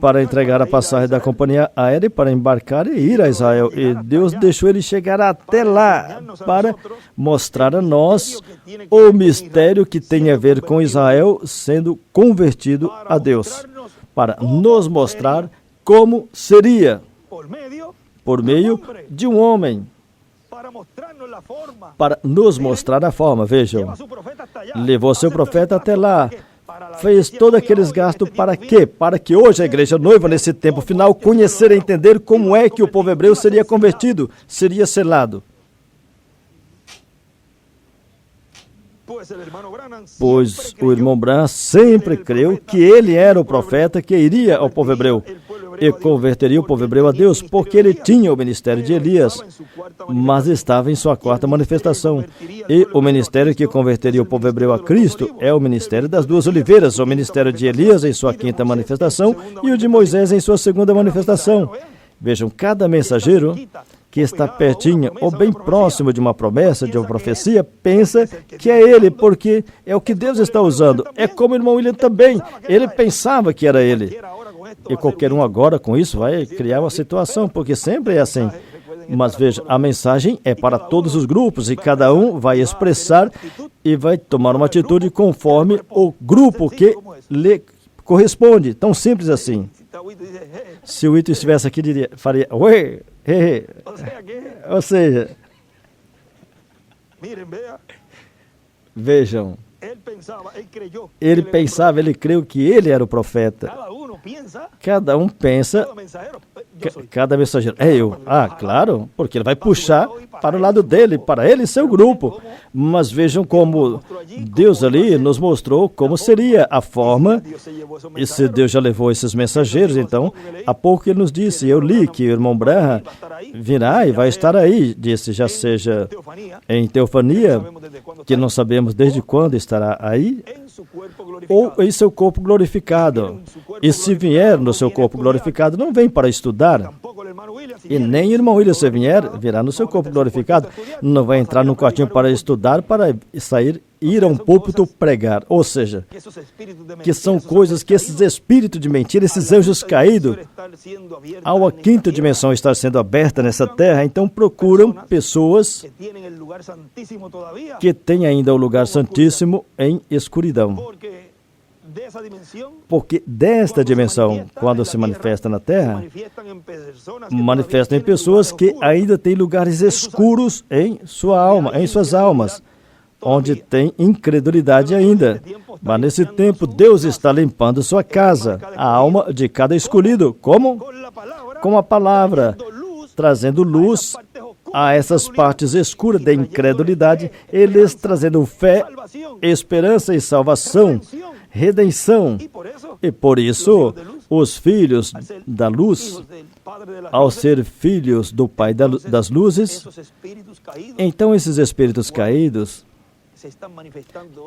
Para entregar a passagem da companhia aérea para embarcar e ir a Israel. E Deus deixou ele chegar até lá para mostrar a nós o mistério que tem a ver com Israel sendo convertido a Deus. Para nos mostrar como seria por meio de um homem. Para nos mostrar a forma. Vejam, levou seu profeta até lá. Fez todos aqueles gastos para quê? Para que hoje a igreja noiva, nesse tempo final, conhecer e entender como é que o povo hebreu seria convertido, seria selado. Pois o irmão Branham sempre creu que ele era o profeta que iria ao povo hebreu. e converteria o povo hebreu a Deus, porque ele tinha o ministério de Elias, mas estava em sua quarta manifestação. E o ministério que converteria o povo hebreu a Cristo é o ministério das duas oliveiras, o ministério de Elias em sua quinta manifestação e o de Moisés em sua segunda manifestação. Vejam, cada mensageiro que está pertinho ou bem próximo de uma promessa, de uma profecia, pensa que é ele, porque é o que Deus está usando. É como o irmão William também, ele pensava que era ele. E qualquer um agora com isso vai criar uma situação, porque sempre é assim. Mas veja, a mensagem é para todos os grupos e cada um vai expressar e vai tomar uma atitude conforme o grupo que lhe corresponde. Tão simples assim. Se o Ito estivesse aqui, faria ué, ou seja, vejam, ele pensava, ele creu que ele era o profeta. Cada um pensa, cada mensageiro, é eu. Ah, claro, porque ele vai puxar para o lado dele, para ele e seu grupo. Mas vejam como Deus ali nos mostrou como seria a forma, e se Deus já levou esses mensageiros, então, há pouco ele nos disse, eu li que o irmão Branham virá e vai estar aí, disse, já seja em teofania, que não sabemos desde quando estará aí, ou em seu corpo glorificado. E se vier no seu corpo glorificado, não vem para estudar. E nem o irmão William, se vier, virá no seu corpo glorificado. Não vai entrar num quartinho para estudar, para sair, ir a um púlpito pregar. Ou seja, que são coisas que esses espíritos de mentira, esses anjos caídos, ao a quinta dimensão estar sendo aberta nessa terra, então procuram pessoas que têm ainda o lugar santíssimo em escuridão. Porque desta dimensão, quando se manifesta na Terra, manifesta em pessoas que ainda têm lugares escuros em sua alma, em suas almas, onde tem incredulidade ainda. Mas nesse tempo, Deus está limpando sua casa, a alma de cada escolhido. Como? Com a palavra, trazendo luz a essas partes escuras da incredulidade, eles trazendo fé, esperança e salvação, redenção. E por isso, os filhos da luz, ao ser filhos do Pai das luzes, então esses espíritos caídos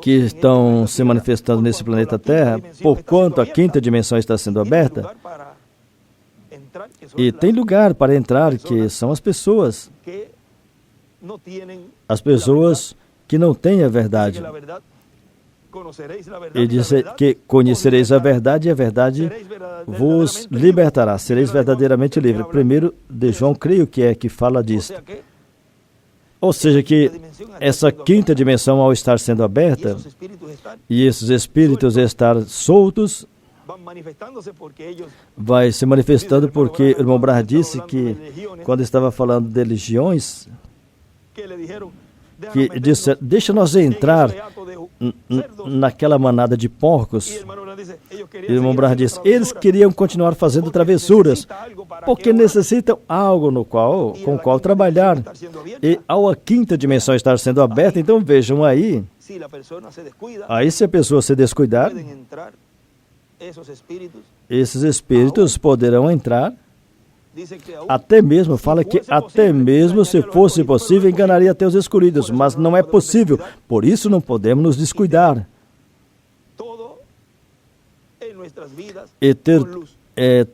que estão se manifestando nesse planeta Terra, porquanto a quinta dimensão está sendo aberta, e tem lugar para entrar, que são as pessoas que não têm a verdade. E diz que conhecereis a verdade e a verdade vos libertará, sereis verdadeiramente livres. Primeiro de João, creio que é que fala disso. Ou seja, que essa quinta dimensão, ao estar sendo aberta, e esses espíritos estar soltos, vai se manifestando, porque o irmão Branham disse que, quando estava falando de legiões, que disse, deixa nós entrar naquela manada de porcos. E o irmão Branham disse, eles queriam continuar fazendo travessuras, porque necessitam algo com o qual trabalhar. E ao a quinta dimensão estar sendo aberta, então vejam aí, se a pessoa se descuidar, esses espíritos poderão entrar. Até mesmo, fala que até mesmo se fosse possível, enganaria até os escolhidos, mas não é possível, por isso não podemos nos descuidar. E ter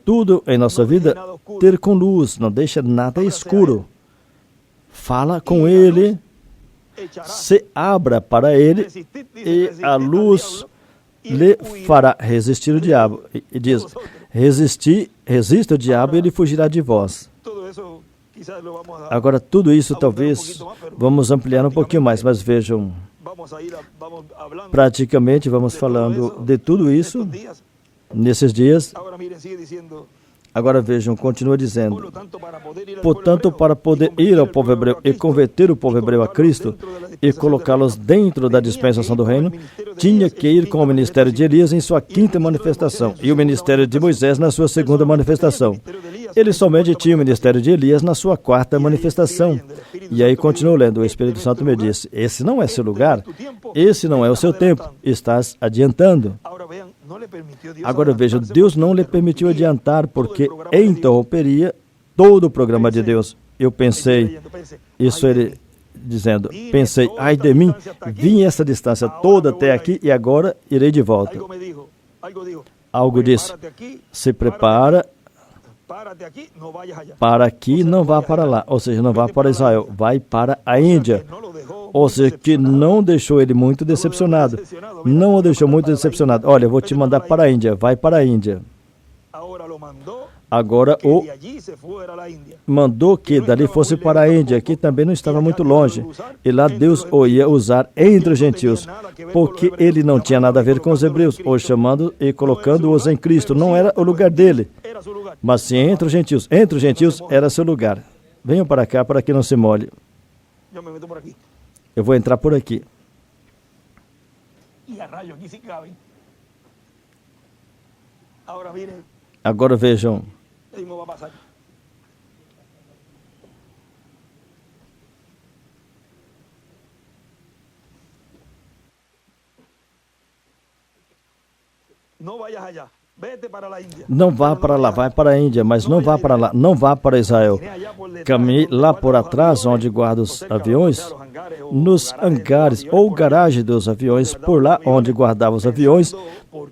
tudo em nossa vida, ter com luz, não deixa nada escuro. Fala com Ele, se abra para Ele, e a luz lhe fará resistir o diabo. E diz, resista o diabo e ele fugirá de vós. Agora, tudo isso talvez vamos ampliar um pouquinho mais, mas vejam, praticamente vamos falando de tudo isso nesses dias. Agora vejam, continua dizendo, portanto, para poder ir ao povo hebreu e converter o povo hebreu a Cristo e colocá-los dentro da dispensação do reino, tinha que ir com o ministério de Elias em sua quinta manifestação e o ministério de Moisés na sua segunda manifestação. Ele somente tinha o ministério de Elias na sua quarta manifestação. E aí continuou lendo, o Espírito Santo me disse, esse não é seu lugar, esse não é o seu tempo, estás adiantando. Agora veja, Deus não lhe permitiu adiantar, porque interromperia todo o programa de Deus. Eu pensei, isso ele dizendo, pensei, ai de mim, vim essa distância toda até aqui e agora irei de volta. Algo disse, se prepara para aqui, não vá para lá, ou seja, não vá para Israel, vai para a Índia. Ou seja, que não deixou ele muito decepcionado. Não o deixou muito decepcionado. Olha, eu vou te mandar para a Índia, vai para a Índia. Agora o mandou que dali fosse para a Índia, que também não estava muito longe. E lá Deus o ia usar entre os gentios, porque ele não tinha nada a ver com os hebreus, os chamando e colocando-os em Cristo. Não era o lugar dele, mas sim entre os gentios. Entre os gentios era seu lugar. Venham para cá para que não se molhe. Eu vou entrar por aqui. Agora vejam. Não vá para lá, vai para a Índia, mas não vá para lá, não vá para Israel. Caminhe lá por atrás, onde guarda os aviões, nos hangares ou garagem dos aviões, por lá onde guardava os aviões,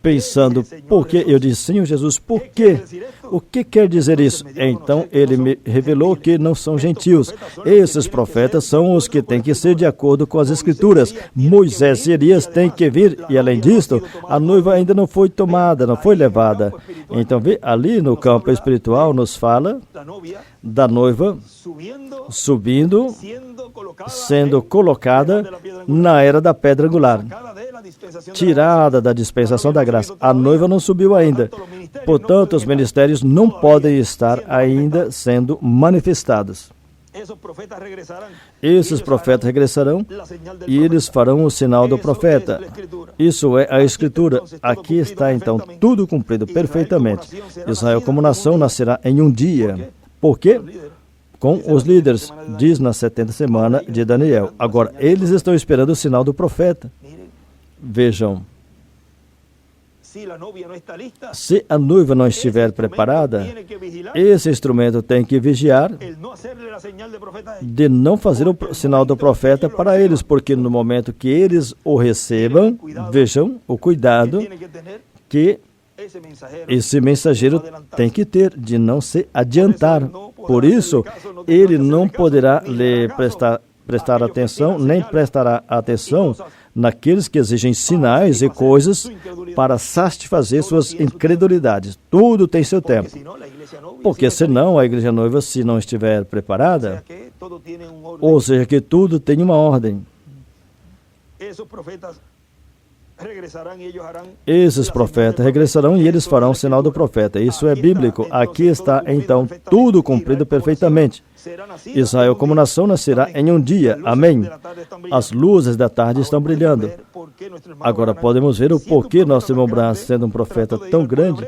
pensando, por quê? Eu disse, Senhor Jesus, por quê? O que quer dizer isso? Então ele me revelou que não são gentios. Esses profetas são os que têm que ser de acordo com as Escrituras. Moisés e Elias têm que vir, e além disto, a noiva ainda não foi tomada, não foi levada. Então, ali no campo espiritual nos fala da noiva subindo, sendo colocada na era da pedra angular, tirada da dispensação da graça. A noiva não subiu ainda. Portanto, os ministérios não podem estar ainda sendo manifestados. Esses profetas regressarão e eles farão o sinal do profeta. Isso é a Escritura. Aqui está, então, tudo cumprido perfeitamente. Israel como nação nascerá em um dia. Por quê? Com os líderes, diz na 70ª semana de Daniel. Agora, eles estão esperando o sinal do profeta. Vejam, se a noiva não estiver preparada, esse instrumento tem que vigiar de não fazer o sinal do profeta para eles, porque no momento que eles o recebam, vejam o cuidado que esse mensageiro tem que ter de não se adiantar. Por isso, ele não poderá lhe prestar atenção, nem prestará atenção naqueles que exigem sinais e coisas para satisfazer suas incredulidades. Tudo tem seu tempo. Porque senão a igreja noiva, se não estiver preparada, ou seja, que tudo tem uma ordem. Esses profetas regressarão e eles farão o sinal do profeta. Isso é bíblico. Aqui está, então, tudo cumprido perfeitamente. Israel como nação nascerá em um dia. Amém. As luzes da tarde estão brilhando. Agora podemos ver o porquê nosso irmão Branham, sendo um profeta tão grande,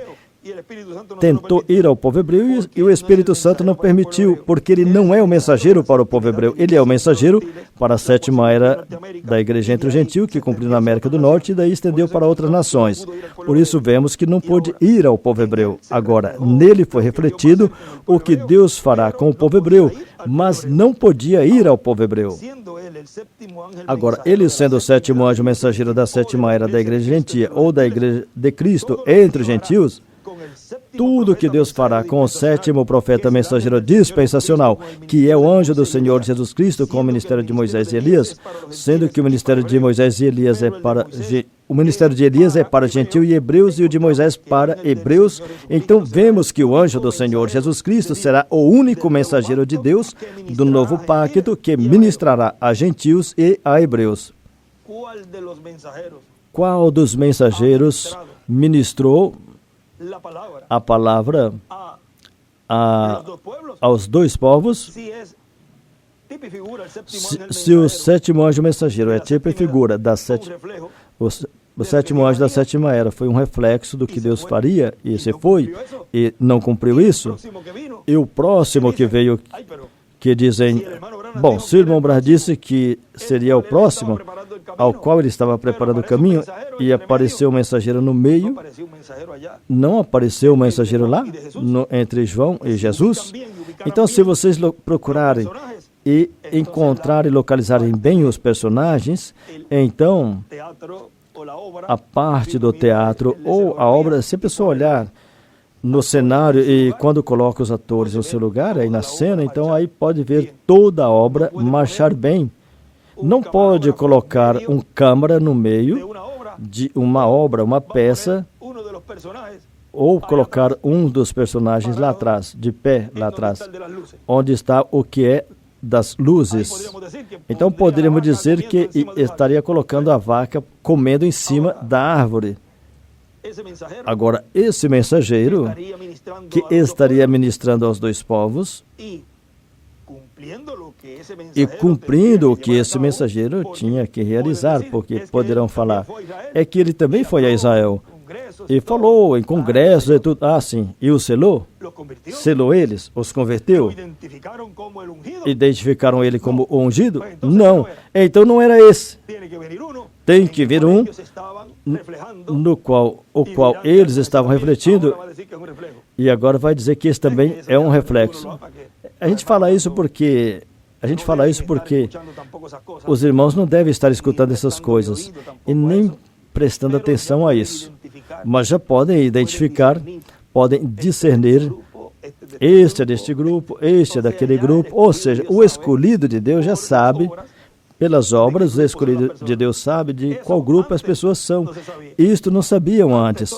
tentou ir ao povo hebreu e o Espírito Santo não permitiu, porque ele não é o mensageiro para o povo hebreu, ele é o mensageiro para a 7ª era da igreja entre os gentios, que cumpriu na América do Norte e daí estendeu para outras nações. Por isso vemos que não pôde ir ao povo hebreu. Agora, nele foi refletido o que Deus fará com o povo hebreu, mas não podia ir ao povo hebreu. Agora, ele sendo o 7º anjo mensageiro da 7ª era da igreja gentia ou da igreja de Cristo entre os gentios, tudo que Deus fará com o 7º profeta mensageiro dispensacional, que é o anjo do Senhor Jesus Cristo, com o ministério de Moisés e Elias, sendo que o ministério de Moisés e Elias o ministério de Elias é para gentil e hebreus e o de Moisés para hebreus. Então vemos que o anjo do Senhor Jesus Cristo será o único mensageiro de Deus do novo pacto que ministrará a gentios e a hebreus. Qual dos mensageiros ministrou a palavra aos dois povos? Se o 7º anjo mensageiro é tipo e figura da o 7º anjo da 7ª era foi um reflexo do que Deus faria, e se foi, e não cumpriu isso, e o próximo que veio, que dizem, bom, se o irmão Branham disse que seria o próximo, ao qual ele estava preparando o caminho, e apareceu o mensageiro no meio, não apareceu o mensageiro lá, entre João e Jesus. Então, se vocês procurarem e encontrarem e localizarem bem os personagens, então, a parte do teatro ou a obra, se a pessoa olhar no cenário e quando coloca os atores no seu lugar, aí na cena, então aí pode ver toda a obra marchar bem. Não pode colocar um câmara no meio de uma obra, uma peça, ou colocar um dos personagens lá atrás, de pé lá atrás, onde está o que é das luzes. Então poderíamos dizer que estaria colocando a vaca comendo em cima da árvore. Agora, esse mensageiro que estaria ministrando aos dois povos e cumprindo o que esse mensageiro tinha que realizar, porque poderão falar, é que ele também foi a Israel e falou em congressos e tudo. Ah, sim. E o selou? Selou eles? Os converteu? Identificaram ele como o ungido? Não. Então não era esse. Tem que vir um no qual eles estavam refletindo, e agora vai dizer que esse também é um reflexo. A gente fala isso porque os irmãos não devem estar escutando essas coisas e nem prestando atenção a isso, mas já podem identificar, podem discernir, este é deste grupo, este é daquele grupo, ou seja, o escolhido de Deus já sabe, pelas obras, o escolhido de Deus sabe de qual grupo as pessoas são. Isto não sabiam antes.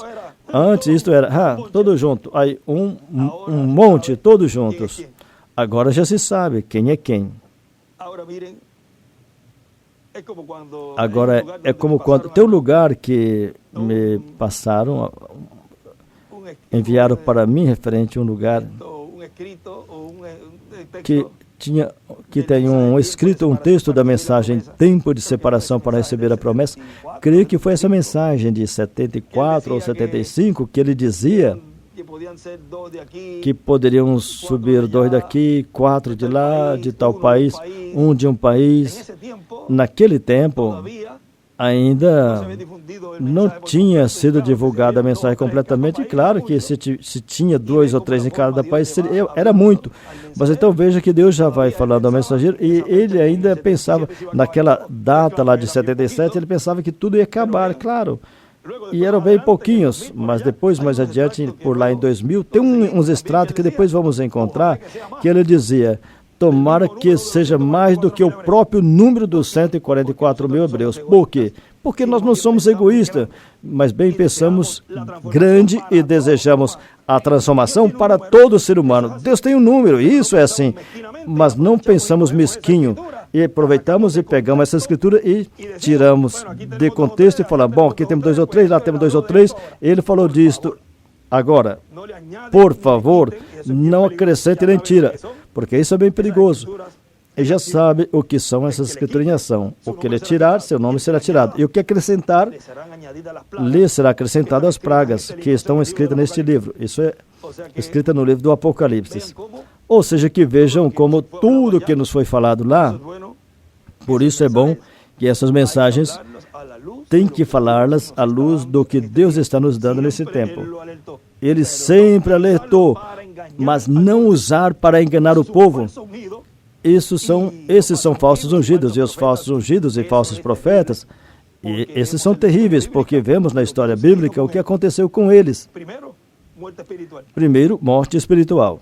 Antes isto era, todo junto, aí um monte, todos juntos. Agora já se sabe quem é quem. Agora é como quando tem um lugar que me passaram, enviaram para mim referente a um lugar que tem um escrito, um texto da mensagem Tempo de Separação para Receber a Promessa. Creio que foi essa mensagem de 74 ou 75 que ele dizia que poderiam subir 2 daqui, 4 de lá, de tal país, um de um país. Naquele tempo, ainda não tinha sido divulgada a mensagem completamente. E claro que se tinha 2 ou 3 em cada país, era muito. Mas então veja que Deus já vai falando ao mensageiro, e ele ainda pensava, naquela data lá de 77, ele pensava que tudo ia acabar, claro. E eram bem pouquinhos, mas depois, mais adiante, por lá em 2000, tem uns extratos que depois vamos encontrar, que ele dizia, tomara que seja mais do que o próprio número dos 144 mil hebreus. Por quê? Porque nós não somos egoístas, mas bem pensamos grande e desejamos a transformação para todo ser humano. Deus tem um número, e isso é assim, mas não pensamos mesquinho. E aproveitamos e pegamos essa escritura e tiramos de contexto e falamos, bom, aqui temos 2 ou 3, lá temos 2 ou 3, ele falou disto. Agora, por favor, não acrescente nem tira, porque isso é bem perigoso. E já sabe o que são essas escrituras em ação. O que ele tirar, seu nome será tirado. E o que acrescentar, lhe será acrescentado as pragas que estão escritas neste livro. Isso é escrito no livro do Apocalipse. Ou seja, que vejam como tudo que nos foi falado lá, por isso é bom que essas mensagens tem que falá-las à luz do que Deus está nos dando nesse tempo. Ele sempre alertou, mas não usar para enganar o povo. Esses são falsos ungidos, e os falsos ungidos e falsos profetas, e esses são terríveis, porque vemos na história bíblica o que aconteceu com eles. Primeiro, morte espiritual.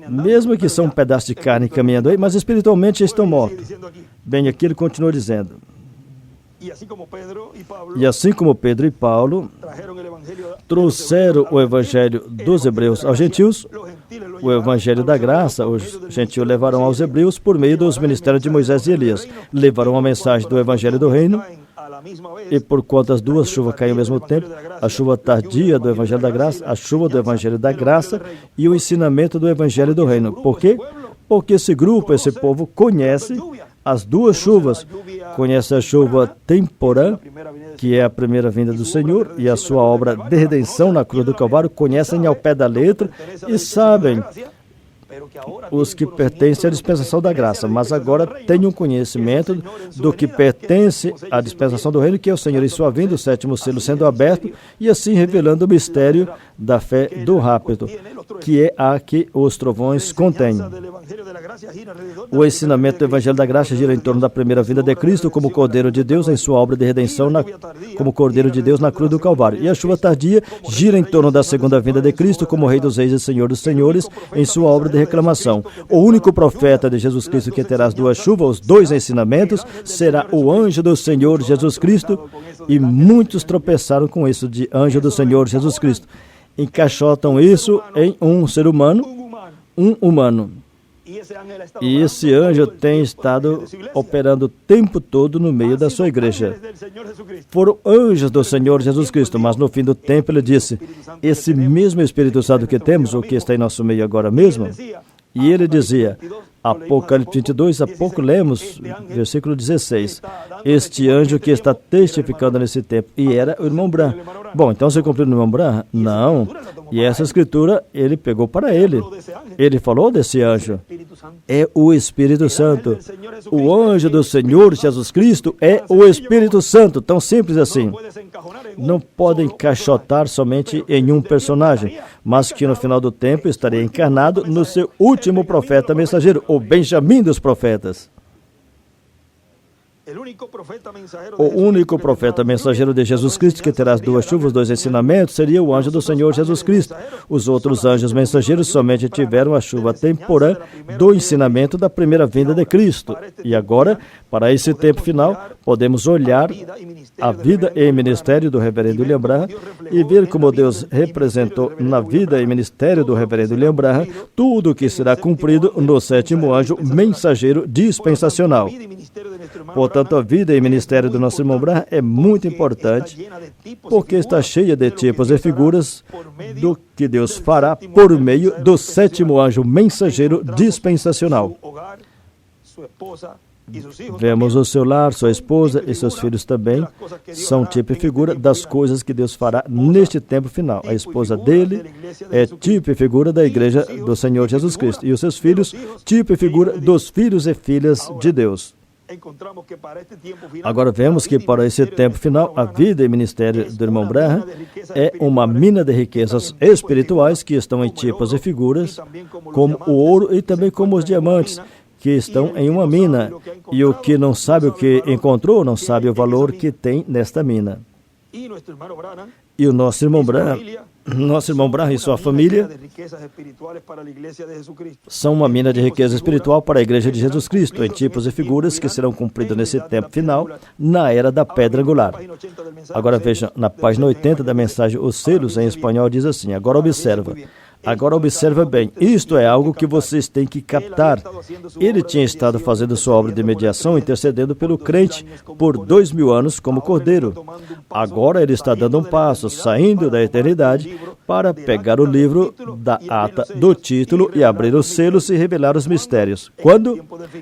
Mesmo que são um pedaço de carne caminhando aí, mas espiritualmente estão mortos. Bem, aqui ele continua dizendo. E assim como Pedro e Paulo trouxeram o evangelho dos hebreus aos gentios, o evangelho da graça, os gentios levarão aos hebreus por meio dos ministérios de Moisés e Elias. Levarão a mensagem do evangelho do reino, e por quanto as duas chuvas caem ao mesmo tempo, a chuva tardia do evangelho da graça, a chuva do evangelho da graça e o ensinamento do evangelho do reino. Por quê? Porque esse grupo, esse povo, conhece as duas chuvas. Conhece a chuva temporã, que é a primeira vinda do Senhor, e a sua obra de redenção na cruz do Calvário, conhecem ao pé da letra e sabem os que pertencem à dispensação da graça, mas agora têm um conhecimento do que pertence à dispensação do reino, que é o Senhor em sua vinda, o sétimo selo sendo aberto, e assim revelando o mistério da fé do rapto, que é a que os trovões contêm. O ensinamento do Evangelho da Graça gira em torno da primeira vinda de Cristo como Cordeiro de Deus em sua obra de redenção, como Cordeiro de Deus na cruz do Calvário. E a chuva tardia gira em torno da segunda vinda de Cristo como Rei dos Reis e Senhor dos Senhores em sua obra de reclamação. O único profeta de Jesus Cristo que terá as duas chuvas, os dois ensinamentos, será o anjo do Senhor Jesus Cristo, e muitos tropeçaram com isso de anjo do Senhor Jesus Cristo. Encaixotam isso em um ser humano, um humano. E esse anjo tem estado operando o tempo todo no meio da sua igreja. Foram anjos do Senhor Jesus Cristo, mas no fim do tempo ele disse, esse mesmo Espírito Santo que temos, o que está em nosso meio agora mesmo, e ele dizia, Apocalipse 22, há pouco lemos, versículo 16, este anjo que está testificando nesse tempo, e era o irmão Branham. Bom, então você cumpriu no irmão Branham? Não. E essa escritura ele pegou para ele. Ele falou desse anjo. É o Espírito Santo. O anjo do Senhor Jesus Cristo é o Espírito Santo. Tão simples assim. Não pode encaixotar somente em um personagem, mas que no final do tempo estaria encarnado no seu último profeta mensageiro, o Benjamim dos profetas. O único profeta mensageiro de Jesus Cristo que terá as duas chuvas, os dois ensinamentos, seria o anjo do Senhor Jesus Cristo. Os outros anjos mensageiros somente tiveram a chuva temporã do ensinamento da primeira vinda de Cristo. E agora, para esse tempo final, podemos olhar a vida e ministério do reverendo William Branham e ver como Deus representou na vida e ministério do reverendo William Branham tudo o que será cumprido no sétimo anjo mensageiro dispensacional. Portanto, a vida e ministério do nosso irmão Branham é muito importante, porque está cheia de tipos e figuras do que Deus fará por meio do sétimo anjo mensageiro dispensacional. Vemos o seu lar, sua esposa e seus filhos também são tipo e figura das coisas que Deus fará neste tempo final. A esposa dele é tipo e figura da igreja do Senhor Jesus Cristo. E os seus filhos, tipo e figura dos filhos e filhas de Deus. Agora vemos que para esse tempo final, a vida e ministério do irmão Branham é uma mina de riquezas espirituais que estão em tipos e figuras, como o ouro e também como os diamantes, que estão em uma mina, e o que não sabe o que encontrou, não sabe o valor que tem nesta mina. E o nosso irmão Branham e sua família são uma mina de riqueza espiritual para a Igreja de Jesus Cristo, em tipos e figuras que serão cumpridos nesse tempo final, na era da pedra angular. Agora veja, na página 80 da mensagem, os selos em espanhol diz assim, agora observa bem, isto é algo que vocês têm que captar. Ele tinha estado fazendo sua obra de mediação, intercedendo pelo crente por 2000 anos como cordeiro. Agora ele está dando um passo, saindo da eternidade, para pegar o livro da ata do título e abrir os selos e revelar os mistérios. Quando?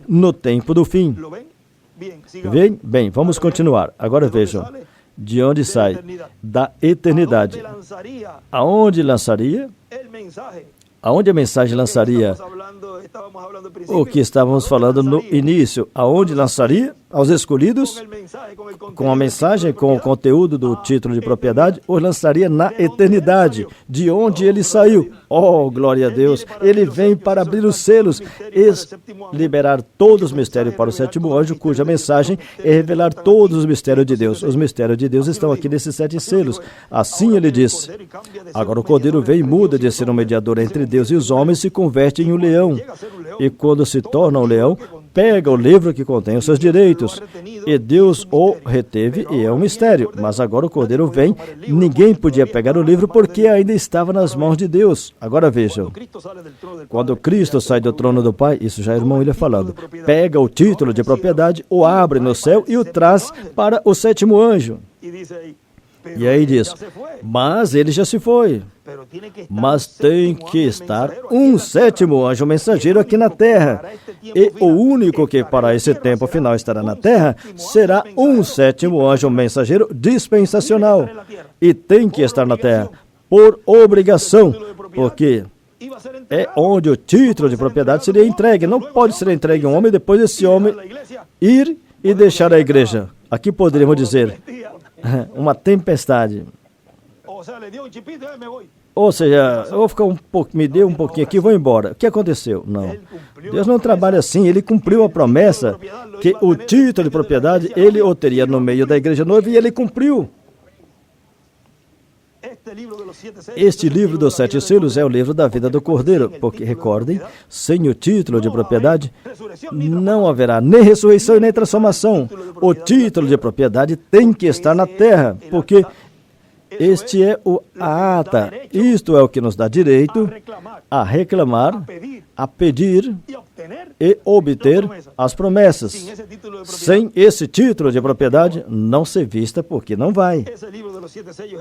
No tempo do fim. Bem, vamos continuar. Agora vejam. De onde sai? Da eternidade. Aonde lançaria? Aonde a mensagem lançaria? O que estávamos falando no início. Aonde lançaria? Aos escolhidos? Com a mensagem, com o conteúdo do título de propriedade, ou lançaria na eternidade, de onde ele saiu. Oh, glória a Deus! Ele vem para abrir os selos e liberar todos os mistérios para o sétimo anjo, cuja mensagem é revelar todos os mistérios de Deus. Os mistérios de Deus estão aqui nesses 7 selos. Assim ele disse. Agora o Cordeiro vem e muda de ser um mediador entre Deus e os homens, se converte em um leão. E quando se torna um leão, pega o livro que contém os seus direitos. E Deus o reteve e é um mistério. Mas agora o Cordeiro vem, ninguém podia pegar o livro porque ainda estava nas mãos de Deus. Agora vejam, quando Cristo sai do trono do Pai, isso já é o irmão William falando, pega o título de propriedade, o abre no céu e o traz para o sétimo anjo. E aí diz, mas ele já se foi. Mas tem que estar um sétimo anjo mensageiro aqui na terra. E o único que para esse tempo final estará na terra será um sétimo anjo mensageiro dispensacional. E tem que estar na terra por obrigação. Porque é onde o título de propriedade seria entregue. Não pode ser entregue a um homem e depois esse homem ir e deixar a igreja. Aqui poderíamos dizer, uma tempestade. Ou seja, eu vou ficar me dê um pouquinho aqui e vou embora. O que aconteceu? Não. Deus não trabalha assim. Ele cumpriu a promessa que o título de propriedade ele o teria no meio da igreja noiva e ele cumpriu. Este livro dos 7 selos é o livro da vida do Cordeiro, porque, recordem, sem o título de propriedade, não haverá nem ressurreição e nem transformação. O título de propriedade tem que estar na terra, porque este é a ata. Isto é o que nos dá direito a reclamar, a pedir e obter as promessas. Sem esse título de propriedade, não se vista porque não vai.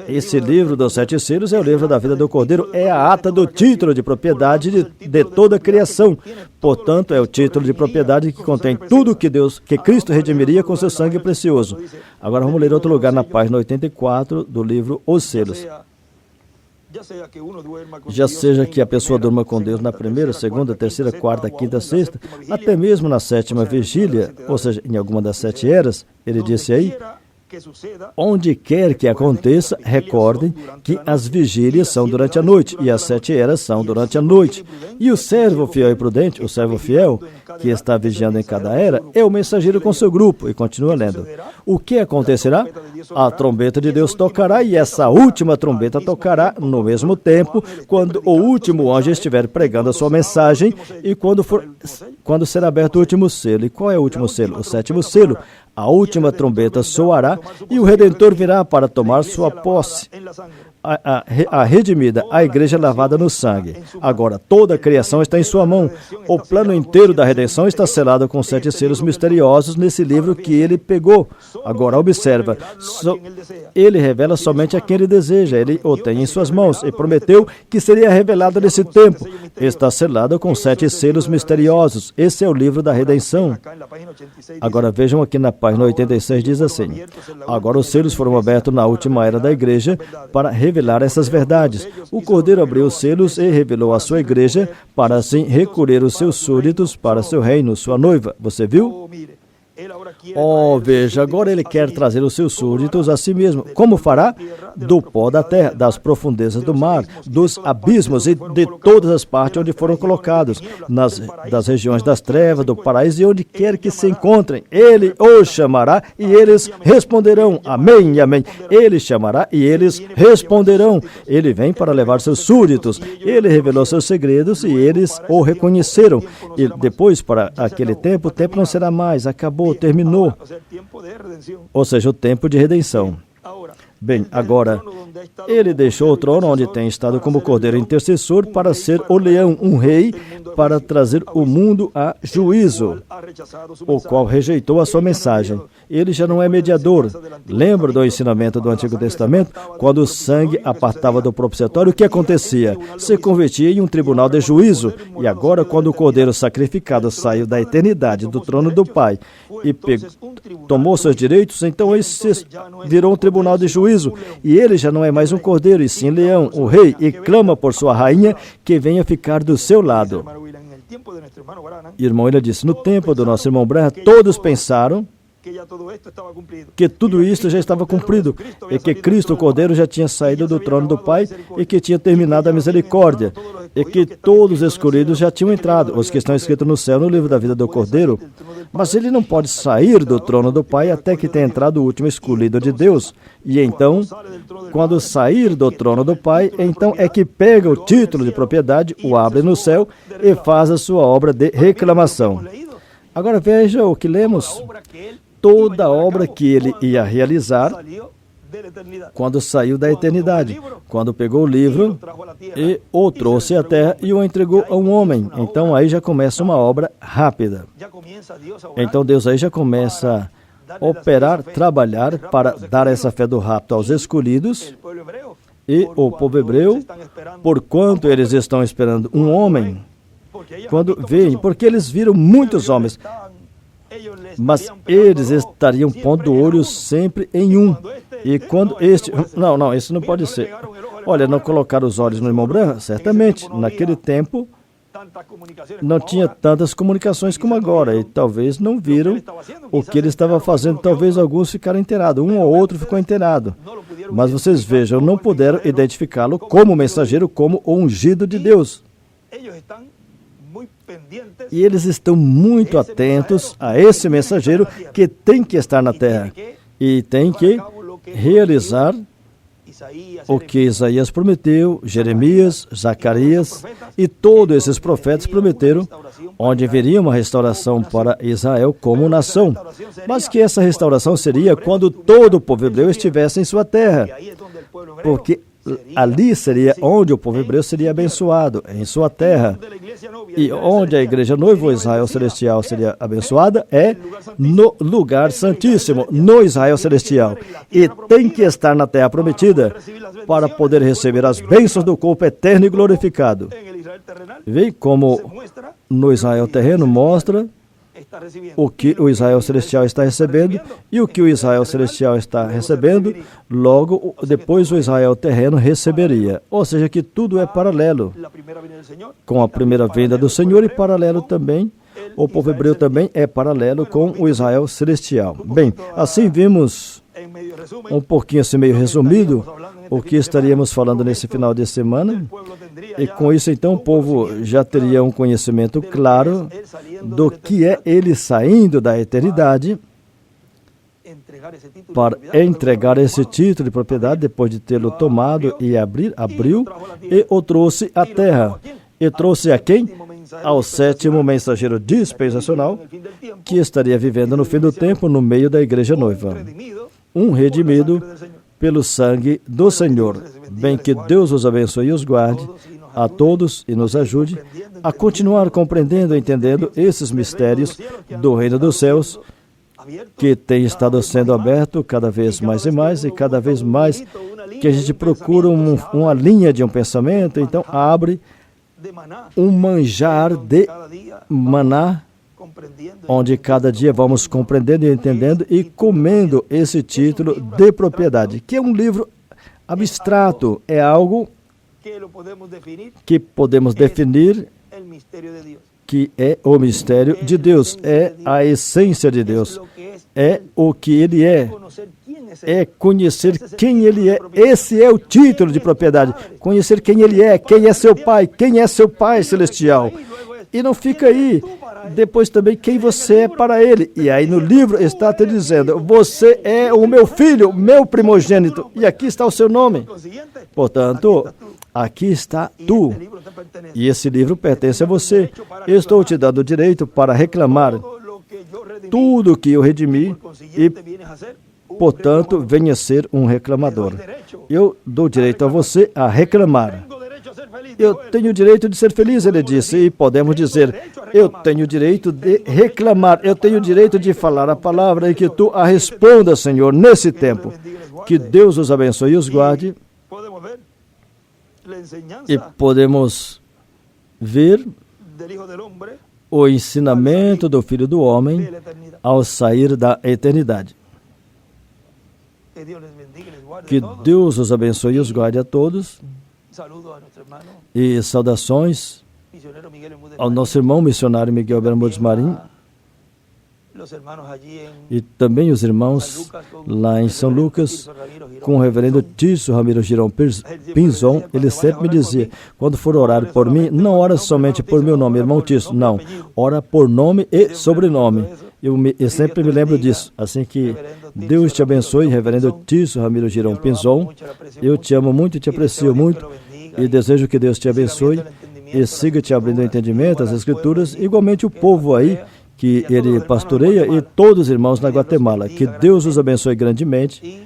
Esse livro dos 7 selos é o livro da vida do Cordeiro, é a ata do título de propriedade de toda a criação. Portanto, é o título de propriedade que contém tudo que Cristo redimiria com seu sangue precioso. Agora vamos ler outro lugar na página 84 do livro Os Selos. Já seja que a pessoa durma com Deus na primeira, segunda, terceira, quarta, quinta, sexta, até mesmo na sétima vigília, ou seja, em alguma das 7 eras, ele disse aí, onde quer que aconteça, recordem que as vigílias são durante a noite e as 7 eras são durante a noite. E o servo fiel e prudente, o servo fiel, que está vigiando em cada era, é o mensageiro com seu grupo. E continua lendo. O que acontecerá? A trombeta de Deus tocará e essa última trombeta tocará no mesmo tempo, quando o último anjo estiver pregando a sua mensagem e quando será aberto o último selo. E qual é o último selo? O 7º selo. A última trombeta soará e o Redentor virá para tomar sua posse. A redimida, a igreja lavada no sangue. Agora, toda a criação está em sua mão. O plano inteiro da redenção está selado com 7 selos misteriosos nesse livro que ele pegou. Agora, observa. Ele revela somente a quem ele deseja. Ele o tem em suas mãos e prometeu que seria revelado nesse tempo. Está selado com 7 selos misteriosos. Esse é o livro da redenção. Agora, vejam aqui na página 86, diz assim. Agora, os selos foram abertos na última era da igreja para revelar essas verdades. O Cordeiro abriu os selos e revelou a sua igreja para assim recolher os seus súditos para seu reino, sua noiva. Você viu? Oh, veja, agora ele quer trazer os seus súditos a si mesmo. Como fará? Do pó da terra, das profundezas do mar, dos abismos e de todas as partes onde foram colocados, das regiões das trevas, do paraíso e onde quer que se encontrem. Ele os chamará e eles responderão. Amém e amém. Ele chamará e eles responderão. Ele vem para levar seus súditos. Ele revelou seus segredos e eles o reconheceram. E depois, para aquele tempo, o tempo não será mais. Acabou, terminou. Ou seja, o tempo de redenção. Bem, agora, ele deixou o trono onde tem estado como cordeiro intercessor para ser o leão, um rei, para trazer o mundo a juízo, o qual rejeitou a sua mensagem. Ele já não é mediador. Lembra do ensinamento do Antigo Testamento? Quando o sangue apartava do propiciatório, o que acontecia? Se convertia em um tribunal de juízo. E agora, quando o cordeiro sacrificado saiu da eternidade, do trono do Pai, e tomou seus direitos, então esse virou um tribunal de juízo. E ele já não é mais um cordeiro, e sim leão, o rei, e clama por sua rainha que venha ficar do seu lado. Irmão, ele disse, no tempo do nosso irmão Branham, todos pensaram que tudo isso já estava cumprido, e que Cristo, o Cordeiro, já tinha saído do trono do Pai, e que tinha terminado a misericórdia, e que todos os escolhidos já tinham entrado, os que estão escritos no céu, no livro da vida do Cordeiro. Mas ele não pode sair do trono do Pai até que tenha entrado o último escolhido de Deus. E então, quando sair do trono do Pai, então é que pega o título de propriedade, o abre no céu e faz a sua obra de reclamação. Agora veja o que lemos. Toda a obra que ele ia realizar quando saiu da eternidade, quando pegou o livro e o trouxe à terra e o entregou a um homem. Então aí já começa uma obra rápida. Então Deus aí já começa a operar, trabalhar para dar essa fé do rapto aos escolhidos e o povo hebreu, porquanto eles estão esperando um homem, quando veem, porque eles viram muitos homens, mas eles estariam pondo o olho sempre em um. E quando este... Não, isso não pode ser. Olha, não colocaram os olhos no irmão Branham? Certamente, naquele tempo não tinha tantas comunicações como agora, e talvez não viram o que ele estava fazendo. Talvez alguns ficaram inteirados, um ou outro ficou inteirado. Mas vocês vejam, não puderam identificá-lo como mensageiro, como o ungido de Deus. E eles estão muito atentos a esse mensageiro que tem que estar na terra e tem que realizar o que Isaías prometeu, Jeremias, Zacarias e todos esses profetas prometeram, onde viria uma restauração para Israel como nação. Mas que essa restauração seria quando todo o povo hebreu estivesse em sua terra, porque ali seria onde o povo hebreu seria abençoado, em sua terra. E onde a igreja noiva, o Israel celestial, seria abençoada é no lugar santíssimo, no Israel celestial. E tem que estar na terra prometida para poder receber as bênçãos do corpo eterno e glorificado. Vê como no Israel terreno mostra o que o Israel celestial está recebendo e o que o Israel celestial está recebendo, logo depois o Israel terreno receberia. Ou seja, que tudo é paralelo com a primeira vinda do Senhor e paralelo também, o povo hebreu também é paralelo com o Israel celestial. Bem, assim vimos um pouquinho assim meio resumido o que estaríamos falando nesse final de semana, e com isso então o povo já teria um conhecimento claro do que é ele saindo da eternidade para entregar esse título de propriedade depois de tê-lo tomado e abriu e o trouxe à terra. E trouxe a quem? Ao sétimo mensageiro dispensacional que estaria vivendo no fim do tempo no meio da igreja noiva. Um redimido pelo sangue do Senhor. Bem, que Deus os abençoe e os guarde a todos e nos ajude a continuar compreendendo e entendendo esses mistérios do reino dos céus que tem estado sendo aberto cada vez mais e cada vez mais que a gente procura uma linha de um pensamento, então abre um manjar de maná, onde cada dia vamos compreendendo e entendendo e comendo esse título de propriedade, que é um livro abstrato, é algo que podemos definir que é o mistério de Deus, é a essência de Deus, é o que Ele é conhecer quem Ele é. Esse é o título de propriedade, conhecer quem Ele é, quem é seu Pai celestial. E não fica aí, depois também quem você é para Ele. E aí no livro está te dizendo, você é o meu filho, meu primogênito, e aqui está o seu nome. Portanto, aqui está tu. E esse livro pertence a você. Eu estou te dando o direito para reclamar tudo que eu redimi e, portanto, venha ser um reclamador. Eu dou direito a você a reclamar. Eu tenho o direito de ser feliz, ele disse, e podemos dizer, eu tenho o direito de reclamar, eu tenho o direito de falar a palavra e que tu a respondas, Senhor, nesse tempo. Que Deus os abençoe e os guarde. E podemos ver o ensinamento do Filho do Homem ao sair da eternidade. Que Deus os abençoe e os guarde a todos. E saudações ao nosso irmão missionário Miguel Bermudes Marim e também os irmãos lá em São Lucas com o reverendo Tício Ramiro Girão Pinzon. Ele sempre me dizia, quando for orar por mim, não ora somente por meu nome, irmão Tício, não, ora por nome e sobrenome. Eu sempre me lembro disso. Assim que Deus te abençoe, reverendo Tício Ramiro Girão Pinzon. Eu te amo muito e te aprecio muito e desejo que Deus te abençoe e siga te abrindo o entendimento, as Escrituras, igualmente o povo aí que ele pastoreia e todos os irmãos na Guatemala. Que Deus os abençoe grandemente.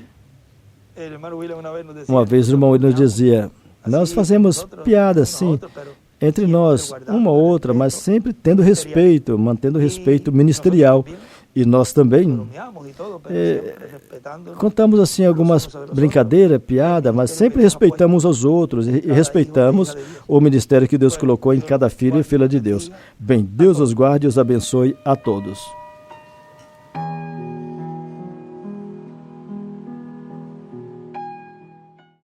Uma vez o irmão William nos dizia, nós fazemos piada sim, entre nós, uma ou outra, mas sempre tendo respeito, mantendo respeito ministerial. E nós também contamos assim algumas brincadeiras, piada, mas sempre respeitamos uns aos outros e respeitamos o ministério que Deus colocou em cada filho e filha de Deus. Bem, Deus os guarde e os abençoe a todos.